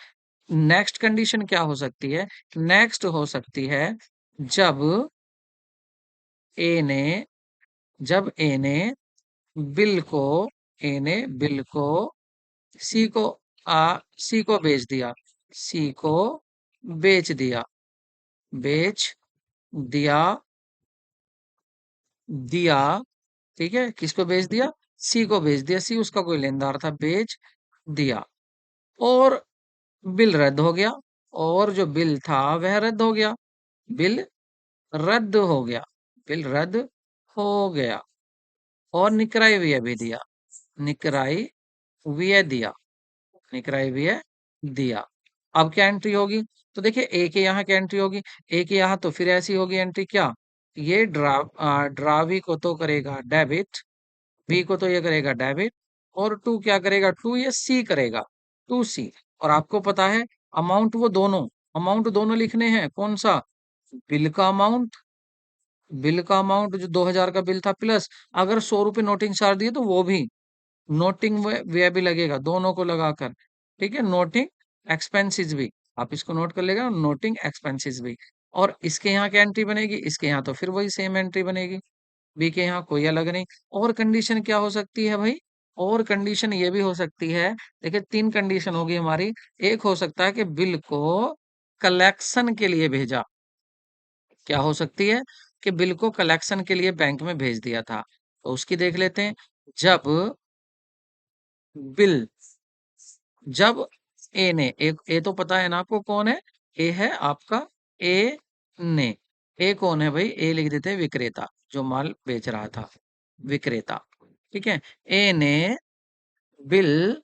नेक्स्ट कंडीशन क्या हो सकती है? नेक्स्ट हो सकती है जब ए ने जब ए ने बिल को सी को सी को बेच दिया, सी को बेच दिया, बेच दिया, दिया, ठीक है, किसको बेच दिया? सी को बेच दिया, सी उसका कोई लेनदार था, बेच दिया, और बिल रद्द हो गया, और जो बिल था वह रद्द हो गया, बिल रद्द हो गया, बिल रद्द हो गया, और निकराई व्यय भी दिया, निकराई व्यय दिया, निकराई व्यय दिया। अब क्या एंट्री होगी? तो देखिए ए के यहाँ क्या एंट्री होगी? ए के यहाँ तो फिर ऐसी होगी एंट्री, क्या ये ड्रावी को तो करेगा डेबिट, बी को तो ये करेगा डेबिट, और टू क्या करेगा? टू ये सी करेगा, टू सी। और आपको पता है अमाउंट वो दोनों, अमाउंट दोनों लिखने हैं, कौन सा? बिल का अमाउंट, बिल का अमाउंट जो 2000 का बिल था, प्लस अगर 100 रुपए नोटिंग चार्ज दिए तो वो भी, नोटिंग व्यय भी लगेगा, दोनों को लगाकर, ठीक है, नोटिंग एक्सपेंसेस भी, आप इसको नोट कर लेगा, नोटिंग एक्सपेंसेस भी। और इसके यहाँ क्या एंट्री बनेगी? इसके यहाँ तो फिर वही सेम एंट्री बनेगी, बी के यहाँ कोई अलग नहीं। और कंडीशन क्या हो सकती है भाई? और कंडीशन ये भी हो सकती है, देखिए 3 कंडीशन होगी हमारी। एक हो सकता है कि बिल को कलेक्शन के लिए भेजा, क्या हो सकती है? कि बिल को कलेक्शन के लिए बैंक में भेज दिया था, तो उसकी देख लेते हैं। जब बिल, जब ए ने, एक ए तो पता है ना आपको कौन है? ए है आपका, ए ने, ए कौन है भाई? ए लिख देते हैं विक्रेता, जो माल बेच रहा था, विक्रेता, ठीक है। ए ने बिल,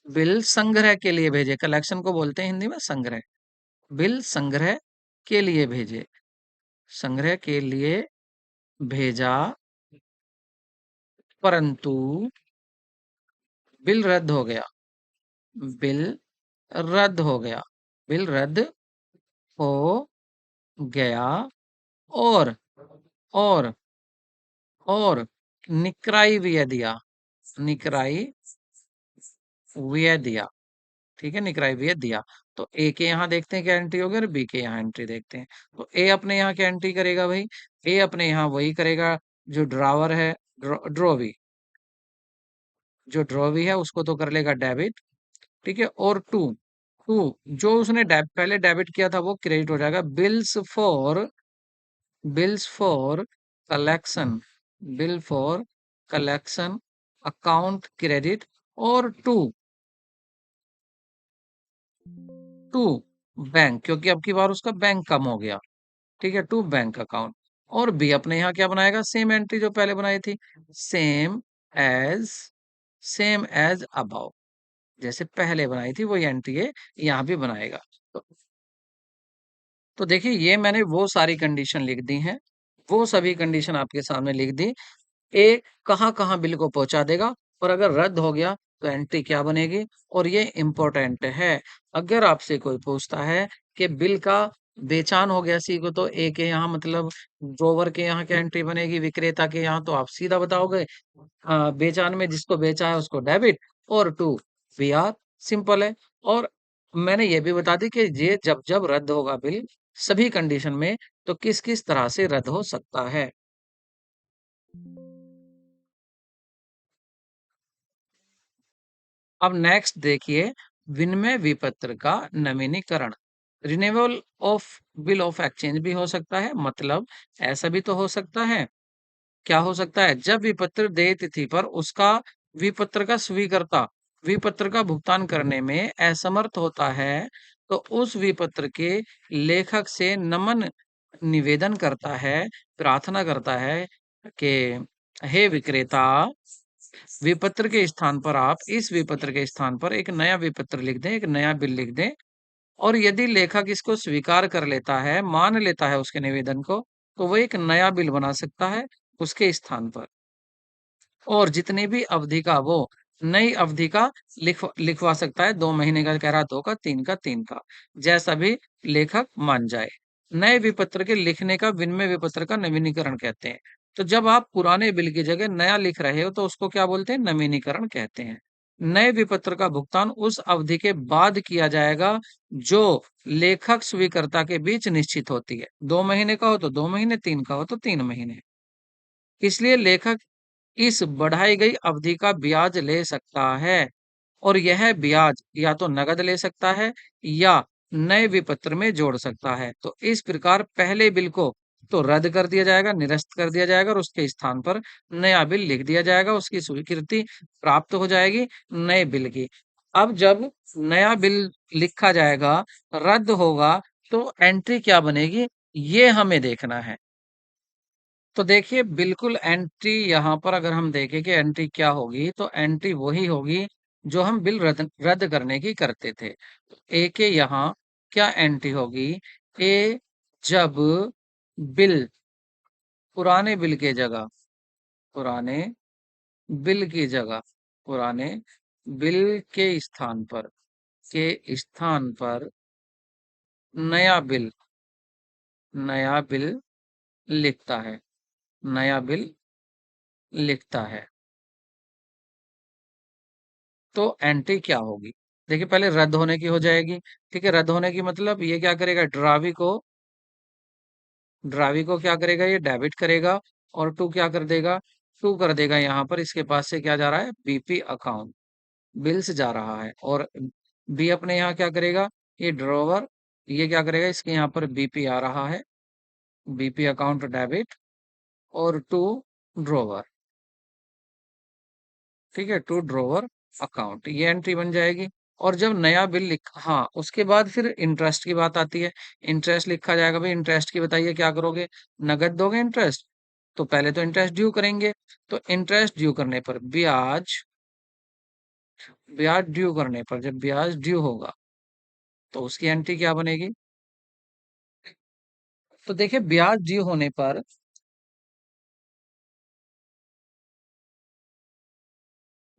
बिल संग्रह के लिए भेजे, कलेक्शन को बोलते हैं हिंदी में संग्रह, बिल संग्रह के लिए भेजे, संग्रह के लिए भेजा, परंतु बिल रद्द हो गया, बिल रद्द हो गया, बिल रद्द हो गया, और और और निकराई व्यय दिया, निकराई व्यय दिया, ठीक है, निकराई व्यय दिया। तो ए के यहाँ देखते हैं क्या एंट्री होगी, और बी के यहाँ एंट्री देखते हैं। तो ए अपने यहाँ क्या एंट्री करेगा भाई? ए अपने यहाँ वही करेगा जो ड्रावर है, ड्रोवी, जो ड्रोवी है उसको तो कर लेगा डेबिट, ठीक है। और टू, टू जो उसने पहले डेबिट किया था वो क्रेडिट हो जाएगा, bills for collection, bill for collection account credit, और टू, टू बैंक, क्योंकि अब की बार उसका बैंक कम हो गया, ठीक है, टू बैंक अकाउंट। और बी अपने यहाँ क्या बनाएगा? सेम एंट्री जो पहले बनाई थी, same as, same as above, जैसे पहले बनाई थी वही एंट्री है यहाँ भी बनाएगा। तो, तो देखिए ये मैंने वो सारी कंडीशन लिख दी हैं, वो सभी कंडीशन आपके सामने लिख दी। ए कहाँ-कहाँ बिल को पहुँचा देगा, और अगर रद्द हो गया तो एंट्री क्या बनेगी? और ये इम्पोर्टेंट है, अगर आपसे कोई पूछता है कि बिल का बेचान हो गया सी को, तो ए के यहाँ मतलब ड्रोवर के यहाँ क्या एंट्री बनेगी, विक्रेता के यहाँ, तो आप सीधा बताओगे बेचान में जिसको बेचा है उसको डेबिट, और टू वी आर, सिंपल है। और मैंने ये भी बता दी कि ये जब जब रद्द होगा बिल सभी कंडीशन में, तो किस किस तरह से रद्द हो सकता है। अब नेक्स्ट देखिए, विनिमय विपत्र का नवीनीकरण, renewal of bill of exchange भी हो सकता है, मतलब ऐसा भी तो हो सकता है, क्या हो सकता है? जब विपत्र देय तिथि पर उसका विपत्र का स्वीकर्ता विपत्र का भुगतान करने में असमर्थ होता है, तो उस विपत्र के लेखक से नमन निवेदन करता है, प्रार्थना करता है कि हे विक्रेता, विपत्र के स्थान पर आप इस विपत्र के स्थान पर एक नया विपत्र लिख दें, एक नया बिल लिख दें। और यदि लेखक इसको स्वीकार कर लेता है, मान लेता है उसके निवेदन को, तो वो एक नया बिल बना सकता है उसके स्थान पर, और जितनी भी अवधि का वो नई अवधि का लिखवा सकता है, 2 महीने का कह रहा, 2 का, 3 का, 3 का, जैसा भी लेखक मान जाए। नए विपत्र के लिखने का विनिमय विपत्र का नवीनीकरण कहते हैं। तो जब आप पुराने बिल की जगह नया लिख रहे हो तो उसको क्या बोलते हैं? नवीनीकरण कहते हैं। नए विपत्र का भुगतान उस अवधि के बाद किया जाएगा जो लेखक स्वीकर्ता के बीच निश्चित होती है। 2 महीने का हो तो 2 महीने, 3 का हो तो 3 महीने। इसलिए लेखक इस बढ़ाई गई अवधि का ब्याज ले सकता है और यह ब्याज या तो नकद ले सकता है या नए विपत्र में जोड़ सकता है। तो इस प्रकार पहले बिल को तो रद्द कर दिया जाएगा, निरस्त कर दिया जाएगा और उसके स्थान पर नया बिल लिख दिया जाएगा। उसकी स्वीकृति प्राप्त हो जाएगी नए बिल की। अब जब नया बिल लिखा जाएगा, रद्द होगा, तो एंट्री क्या बनेगी, ये हमें देखना है। तो देखिए बिल्कुल एंट्री यहाँ पर अगर हम देखें कि एंट्री क्या होगी, तो एंट्री वही होगी जो हम बिल रद्द रद्द करने की करते थे। ए के यहाँ क्या एंट्री होगी, ए जब बिल पुराने बिल के जगह पुराने बिल की जगह पुराने बिल के स्थान पर नया बिल नया बिल लिखता है नया बिल लिखता है तो एंट्री क्या होगी। देखिए पहले रद्द होने की हो जाएगी। ठीक है, रद्द होने की मतलब ये क्या करेगा, ड्रावी को क्या करेगा, ये डेबिट करेगा और टू क्या कर देगा, टू कर देगा। यहाँ पर इसके पास से क्या जा रहा है, बीपी अकाउंट बिल्स जा रहा है। और बी अपने यहाँ क्या करेगा, ये ड्रॉवर, ये क्या करेगा, इसके यहाँ पर बीपी आ रहा है, बीपी अकाउंट डेबिट और टू ड्रॉवर। ठीक है, टू ड्रॉवर अकाउंट, ये एंट्री बन जाएगी। और जब नया बिल लिख, हाँ, उसके बाद फिर इंटरेस्ट की बात आती है। इंटरेस्ट लिखा जाएगा। भाई इंटरेस्ट की बताइए क्या करोगे, नगद दोगे इंटरेस्ट, तो पहले तो इंटरेस्ट ड्यू करेंगे। तो इंटरेस्ट ड्यू करने पर ब्याज ब्याज ड्यू करने पर जब ब्याज ड्यू होगा तो उसकी एंट्री क्या बनेगी। तो देखिए ब्याज ड्यू होने पर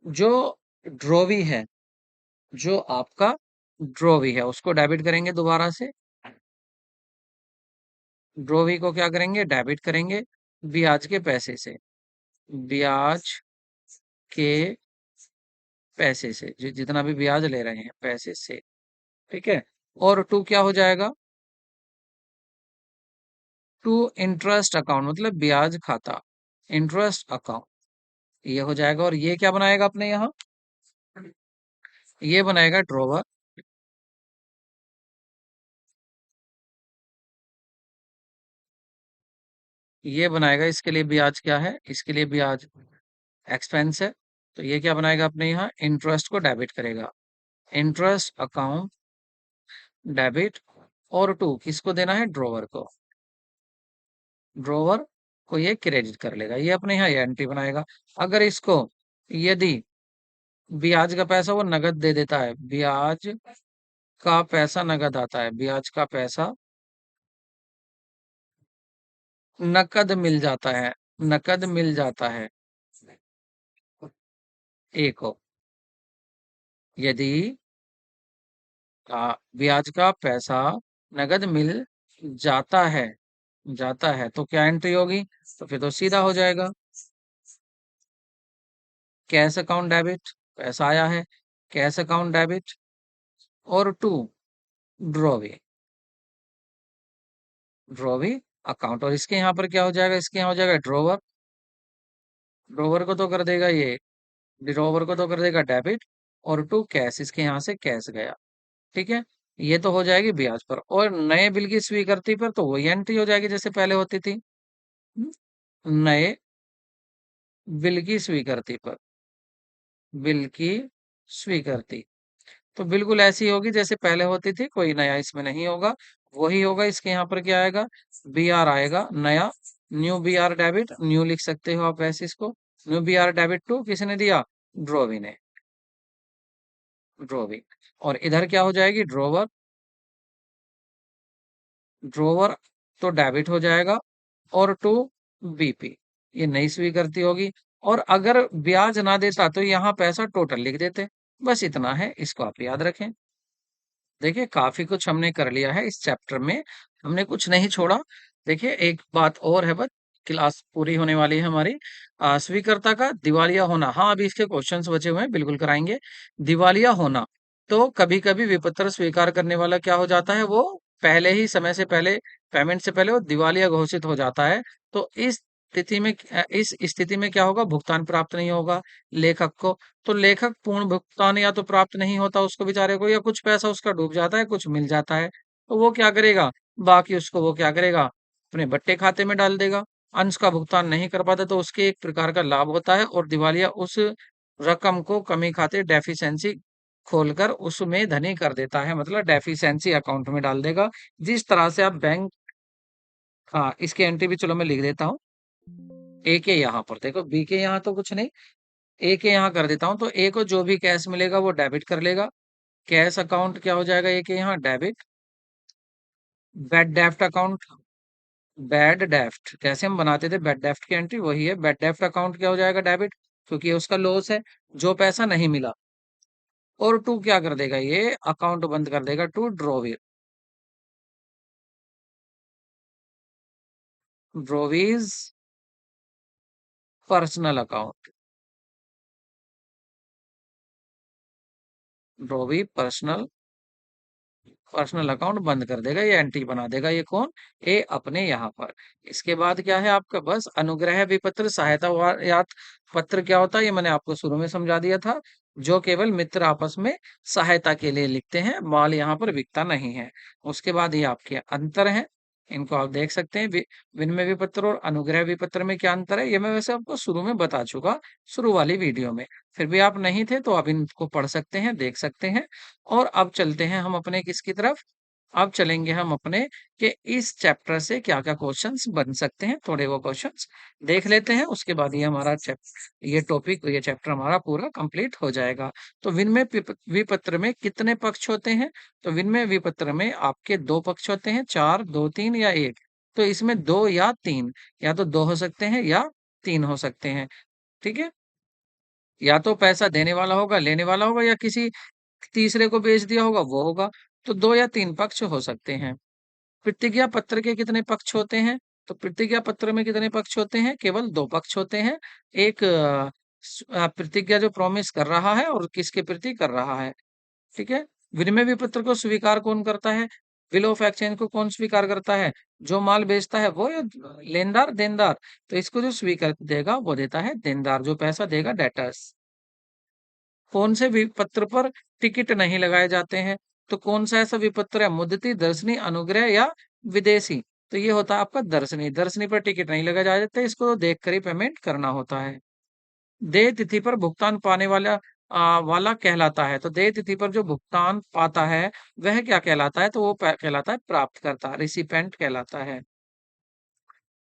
जो ड्रॉवी है, जो आपका ड्रॉवी है, उसको डेबिट करेंगे दोबारा से। ड्रॉवी को क्या करेंगे, डेबिट करेंगे ब्याज के पैसे से, ब्याज के पैसे से, जितना भी ब्याज ले रहे हैं पैसे से। ठीक है, और टू क्या हो जाएगा, टू इंटरेस्ट अकाउंट मतलब ब्याज खाता, इंटरेस्ट अकाउंट, ये हो जाएगा। और ये क्या बनाएगा अपने यहाँ, ये बनाएगा ड्रॉवर। ये बनाएगा, इसके लिए ब्याज क्या है, इसके लिए ब्याज एक्सपेंस है। तो ये क्या बनाएगा अपने यहाँ, इंटरेस्ट को डेबिट करेगा, इंटरेस्ट अकाउंट डेबिट। और टू किसको देना है, ड्रॉवर को, ड्रॉवर को ये क्रेडिट कर लेगा। ये अपने यहाँ ये एंट्री बनाएगा। अगर इसको, यदि ब्याज का पैसा वो नगद दे देता है, ब्याज का पैसा नगद आता है, ब्याज का पैसा नकद मिल जाता है, नकद मिल जाता है ए को, यदि ब्याज का पैसा नगद मिल जाता है तो क्या एंट्री होगी, तो फिर तो सीधा हो जाएगा, कैश अकाउंट डेबिट, पैसा आया है, कैश अकाउंट डेबिट और टू ड्रॉवी ड्रॉवी अकाउंट। और इसके यहाँ पर क्या हो जाएगा, इसके यहाँ हो जाएगा ड्रॉवर, ड्रॉवर को तो कर देगा ये, ड्रॉवर को तो कर देगा डेबिट और टू कैश, इसके यहाँ से कैश गया। ठीक है, ये तो हो जाएगी ब्याज पर। और नए बिल की स्वीकृति पर तो वही एंट्री हो जाएगी जैसे पहले होती थी। नए बिल की स्वीकृति पर, बिल की स्वीकृति तो बिल्कुल ऐसी होगी जैसे पहले होती थी, कोई नया इसमें नहीं होगा, वही होगा। इसके यहाँ पर क्या आएगा, बी आर आएगा नया, new B R debit, new लिख सकते हो आप ऐसे इसको, new B R debit to किसने दिया, ड्रोवी ने, ड्रोवी। और इधर क्या हो जाएगी, ड्रोवर, ड्रोवर तो डेबिट हो जाएगा और टू बीपी, ये नई स्वीकृति होगी। और अगर ब्याज ना देता तो यहाँ पैसा टोटल लिख देते। बस इतना है, इसको आप याद रखें। देखिए काफी कुछ हमने कर लिया है इस चैप्टर में, हमने कुछ नहीं छोड़ा। देखिए एक बात और है बस, क्लास पूरी होने वाली है हमारी। स्वीकर्ता का दिवालिया होना, हाँ, अभी इसके क्वेश्चंस बचे हुए हैं, बिल्कुल कराएँगे। दिवालिया होना, तो कभी-कभी विपत्र स्वीकार करने वाला क्या हो जाता है, वो पहले ही समय से पहले, पेमेंट से पहले वो दिवालिया घोषित हो जाता है। तो इस स्थिति में क्या होगा, भुगतान प्राप्त नहीं होगा लेखक को। तो लेखक पूर्ण भुगतान या तो प्राप्त नहीं होता उसको बेचारे को, या कुछ पैसा उसका डूब जाता है, कुछ मिल जाता है। तो वो क्या करेगा, बाकी उसको वो क्या करेगा, अपने बट्टे खाते में डाल देगा। अंश का भुगतान नहीं कर पाता तो उसके एक प्रकार का लाभ होता है, और दिवालिया उस रकम को कमी खाते डेफिशिएंसी खोलकर उसमें धनी कर देता है, मतलब डेफिशिएंसी अकाउंट में डाल देगा। जिस तरह से आप बैंक, हाँ, इसकी एंट्री भी चलो मैं लिख देता हूँ। ए के यहाँ पर देखो, बी के यहाँ तो कुछ नहीं, ए के यहाँ कर देता हूँ। तो ए को जो भी कैश मिलेगा वो डेबिट कर लेगा। कैश अकाउंट क्या हो जाएगा, ए के यहाँ डेबिट। बैड डेफ्ट अकाउंट, बैड डेफ्ट कैसे हम बनाते थे, बैड डेफ्ट की एंट्री वही है। बैड डेफ्ट अकाउंट क्या हो जाएगा, डेबिट, क्योंकि ये उसका लॉस है, जो पैसा नहीं मिला। और टू क्या कर देगा, ये अकाउंट बंद कर देगा, to drawer, drawee's personal account, drawee personal, personal account बंद कर देगा, ये एंट्री बना देगा। ये कौन, ए अपने यहाँ पर। इसके बाद क्या है आपका, बस अनुग्रह विपत्र सहायता यात पत्र क्या होता है, ये मैंने आपको शुरू में समझा दिया था। जो केवल मित्र आपस में सहायता के लिए लिखते हैं, माल यहाँ पर बिकता नहीं है। उसके बाद ये आपके अंतर है, इनको आप देख सकते हैं। विनिमय विपत्र और अनुग्रह विपत्र में क्या अंतर है, ये मैं वैसे आपको शुरू में बता चुका, शुरू वाली वीडियो में। फिर भी आप नहीं थे तो आप इनको पढ़ सकते हैं, देख सकते हैं। और अब चलते हैं हम अपने किसकी तरफ, अब चलेंगे हम अपने कि इस चैप्टर से क्या-क्या क्वेश्चंस बन सकते हैं, थोड़े वो क्वेश्चंस देख लेते हैं। उसके बाद ये हमारा ये टॉपिक, ये चैप्टर हमारा पूरा कंप्लीट हो जाएगा। तो विनिमय विपत्र में कितने पक्ष होते हैं, तो विनिमय विपत्र में आपके दो पक्ष होते हैं, चार, दो, तीन या एक। तो इसमें दो या तीन, या तो दो हो सकते हैं या तीन हो सकते हैं, ठीक है। या तो पैसा देने वाला होगा, लेने वाला होगा, या किसी तीसरे को बेच दिया होगा, वो होगा। तो दो या तीन पक्ष हो सकते हैं। प्रतिज्ञा पत्र के कितने पक्ष होते हैं, तो प्रतिज्ञा पत्र में कितने पक्ष होते हैं, केवल दो पक्ष होते हैं। एक प्रतिज्ञा जो प्रॉमिस कर रहा है, और किसके प्रति कर रहा है, ठीक है। विनिमय विपत्र को स्वीकार कौन करता है, बिल ऑफ एक्सचेंज को कौन स्वीकार करता है, जो माल बेचता है वो, या लेनदार, देनदार। तो इसको जो स्वीकार देगा वो देता है देनदार, जो पैसा देगा डेटर्स। कौन से विपत्र पर टिकट नहीं लगाए जाते हैं, तो कौन सा ऐसा विपत्र है, मुद्दती, दर्शनी, अनुग्रह या विदेशी। तो ये होता है आपका दर्शनी, दर्शनी पर टिकट नहीं लगाया जाता, इसको तो देख कर ही पेमेंट करना होता है। देय तिथि पर भुगतान पाने वाला कहलाता है, तो देय तिथि पर जो भुगतान पाता है वह क्या कहलाता है, तो वो कहलाता है प्राप्तकर्ता, रिसिपेंट कहलाता है।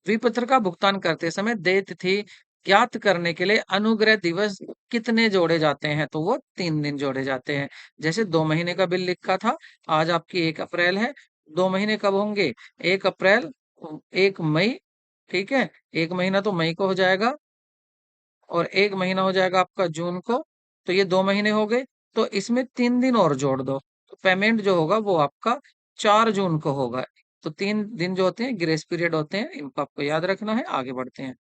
विपत्र का भुगतान करते समय देय तिथि ज्ञात करने के लिए अनुग्रह दिवस कितने जोड़े जाते हैं, तो वो 3 दिन जोड़े जाते हैं। जैसे 2 महीने का बिल लिखा था, आज आपकी 1 अप्रैल है, 2 महीने कब होंगे, 1 अप्रैल, 1 मई, ठीक है। 1 महीना तो मई को हो जाएगा, और 1 महीना हो जाएगा आपका जून को। तो ये 2 महीने हो गए, तो इसमें 3 दिन और जोड़ दो, तो पेमेंट जो होगा वो आपका 4 जून को होगा। तो 3 दिन जो होते हैं ग्रेस पीरियड होते हैं, इनको आपको याद रखना है। आगे बढ़ते हैं।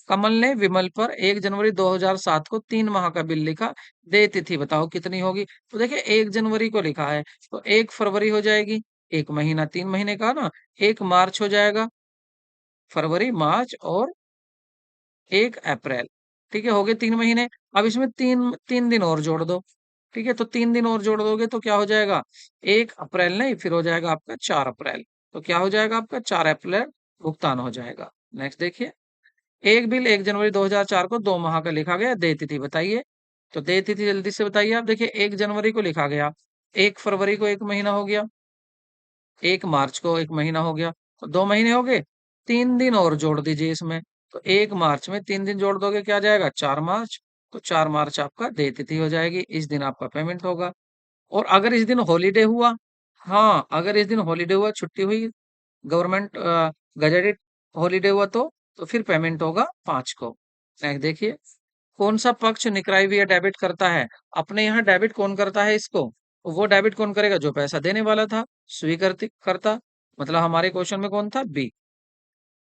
कमल ने विमल पर 1 जनवरी 2007 को 3 माह का बिल लिखा, देय तिथि बताओ कितनी होगी। तो देखिए 1 जनवरी को लिखा है, तो 1 फरवरी हो जाएगी, 1 महीना 3 महीने का ना, 1 मार्च हो जाएगा, फरवरी, मार्च और 1 अप्रैल, ठीक है, हो गए 3 महीने। अब इसमें 3 दिन और जोड़ दो, ठीक है। तो 3 दिन और जोड़ दोगे तो क्या हो जाएगा, 1 अप्रैल नहीं, फिर हो जाएगा आपका 4 अप्रैल। तो क्या हो जाएगा आपका 4 अप्रैल भुगतान हो जाएगा। नेक्स्ट देखिए, एक बिल 1 जनवरी 2004 को 2 माह का लिखा गया, देय तिथि बताइए। तो देय तिथि जल्दी से बताइए आप। देखिए 1 जनवरी को लिखा गया, 1 फरवरी को 1 महीना हो गया, 1 मार्च को 1 महीना हो गया, तो 2 महीने हो गए। 3 दिन और जोड़ दीजिए इसमें, तो 1 मार्च में 3 दिन जोड़ दोगे क्या जाएगा, 4 मार्च। तो 4 मार्च आपका देय तिथि हो जाएगी, इस दिन आपका पेमेंट होगा। और अगर इस दिन हॉलिडे हुआ, हाँ, अगर इस दिन हॉलिडे हुआ, छुट्टी हुई, गवर्नमेंट गजेटेड हॉलिडे हुआ, तो फिर पेमेंट होगा 5 को। नेक्स्ट देखिए, कौन सा पक्ष निक्राई या डेबिट करता है, अपने यहाँ डेबिट कौन करता है इसको, वो डेबिट कौन करेगा, जो पैसा देने वाला था, स्वीकृति करता, मतलब हमारे क्वेश्चन में कौन था, बी।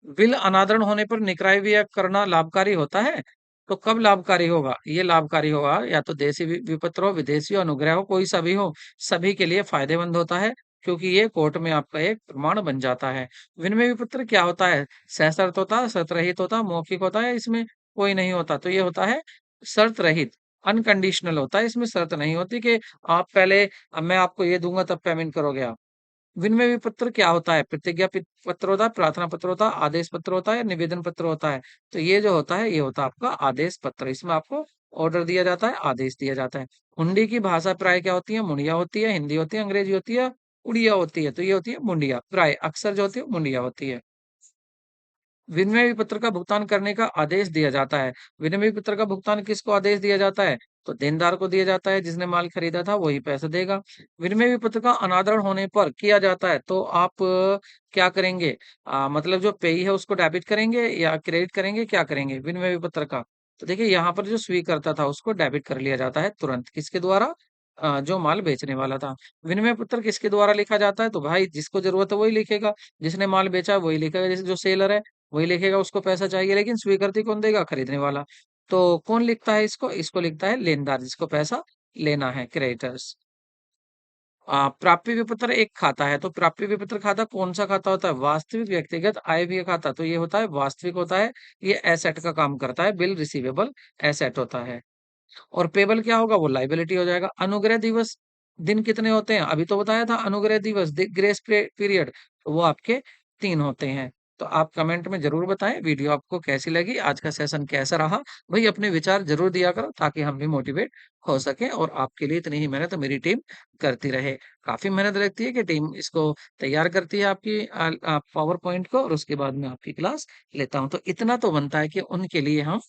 विल अनादरण होने पर निक्रय करना लाभकारी होता है? तो कब लाभकारी होगा? ये लाभकारी होगा या तो देशी विपत्र हो, विदेशी अनुग्रह हो, कोई सा भी हो, सभी के लिए फ़ायदेमंद होता है, क्योंकि ये कोर्ट में आपका एक प्रमाण बन जाता है। विनिमय विपत्र क्या होता है? सशर्त होता है, शर्त रहित होता है, मौखिक होता है, इसमें कोई नहीं होता। तो ये होता है शर्त रहित, अनकंडीशनल होता है, इसमें शर्त नहीं होती कि आप पहले मैं आपको ये दूँगा तब पेमेंट करोगे आप। विनिमय विपत्र क्या होता है? प्रतिज्ञा पत्र होता है, प्रार्थना पत्र होता है, आदेश पत्र होता है या निवेदन पत्र होता है। तो ये जो होता है, ये होता है आपका आदेश पत्र। इसमें आपको ऑर्डर दिया जाता है, आदेश दिया जाता है। हुंडी की भाषा प्राय क्या होती है? मुंडिया होती है, हिंदी होती है, अंग्रेजी होती है, उड़िया होती है। तो ये होती है मुंडिया। प्राय अक्सर जो होती है मुंडिया होती है। विनिमय पत्र का भुगतान करने का आदेश दिया जाता है। विनिमय पत्र का भुगतान किसको आदेश दिया जाता है? तो देनदार को दिया जाता है, जिसने माल खरीदा था वही पैसा देगा। विनिमय पत्र का अनादरण होने पर किया जाता है तो आप क्या करेंगे? मतलब जो पेयी है उसको डेबिट करेंगे या क्रेडिट करेंगे, क्या करेंगे? विनिमय पत्र का। तो देखिए यहाँ पर जो स्वीकर्ता था उसको डेबिट कर लिया जाता है तुरंत। किसके द्वारा? जो माल बेचने वाला था। विनिमय पत्र किसके द्वारा लिखा जाता है? तो भाई जिसको ज़रूरत है वही लिखेगा, जिसने माल बेचा है वही लिखेगा। जैसे जो सेलर है वही लिखेगा, उसको पैसा चाहिए, लेकिन स्वीकृति कौन देगा? खरीदने वाला। तो कौन लिखता है इसको? इसको लिखता है लेनदार, जिसको पैसा लेना है, क्रेडिटर्स। प्राप्य विपत्र एक खाता है, तो प्राप्य विपत्र खाता कौन-सा खाता होता है? वास्तविक व्यक्तिगत आय व्यय खाता, तो ये होता है वास्तविक होता है, ये एसेट का काम करता है, बिल रिसीवेबल एसेट होता है। और पेबल क्या होगा? वो लायबिलिटी हो जाएगा। अनुग्रह दिवस दिन कितने होते हैं? अभी तो बताया था अनुग्रह दिवस ग्रेस पीरियड, तो वो आपके 3 होते हैं। तो आप कमेंट में ज़रूर बताएँ वीडियो आपको कैसी लगी, आज का सेशन कैसा रहा? भई अपने विचार ज़रूर दिया करो ताकि हम भी मोटिवेट हो सकें और आपके लिए इतनी ही मेहनत मेरी टीम करती रहे। काफ़ी मेहनत लगती है कि टीम इसको तैयार करती है आपकी पावर पॉइंट को और उसके बाद मैं आपकी क्लास लेता हूँ। तो इतना तो बनता है कि उनके लिए हम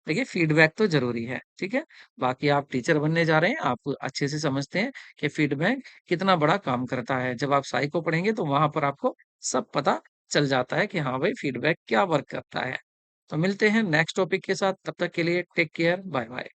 देखिए फीडबैक तो ज़रूरी है, ठीक है? बाकी आप टीचर बनने जा रहे हैं, आप अच्छे से समझते हैं कि फीडबैक कितना बड़ा काम करता है। जब आप साइको पढ़ेंगे तो वहाँ पर आपको सब पता चल जाता है कि हाँ भाई फीडबैक क्या वर्क करता है। तो मिलते हैं नेक्स्ट टॉपिक के साथ, तब तक के लिए टेक केयर, बाय-बाय।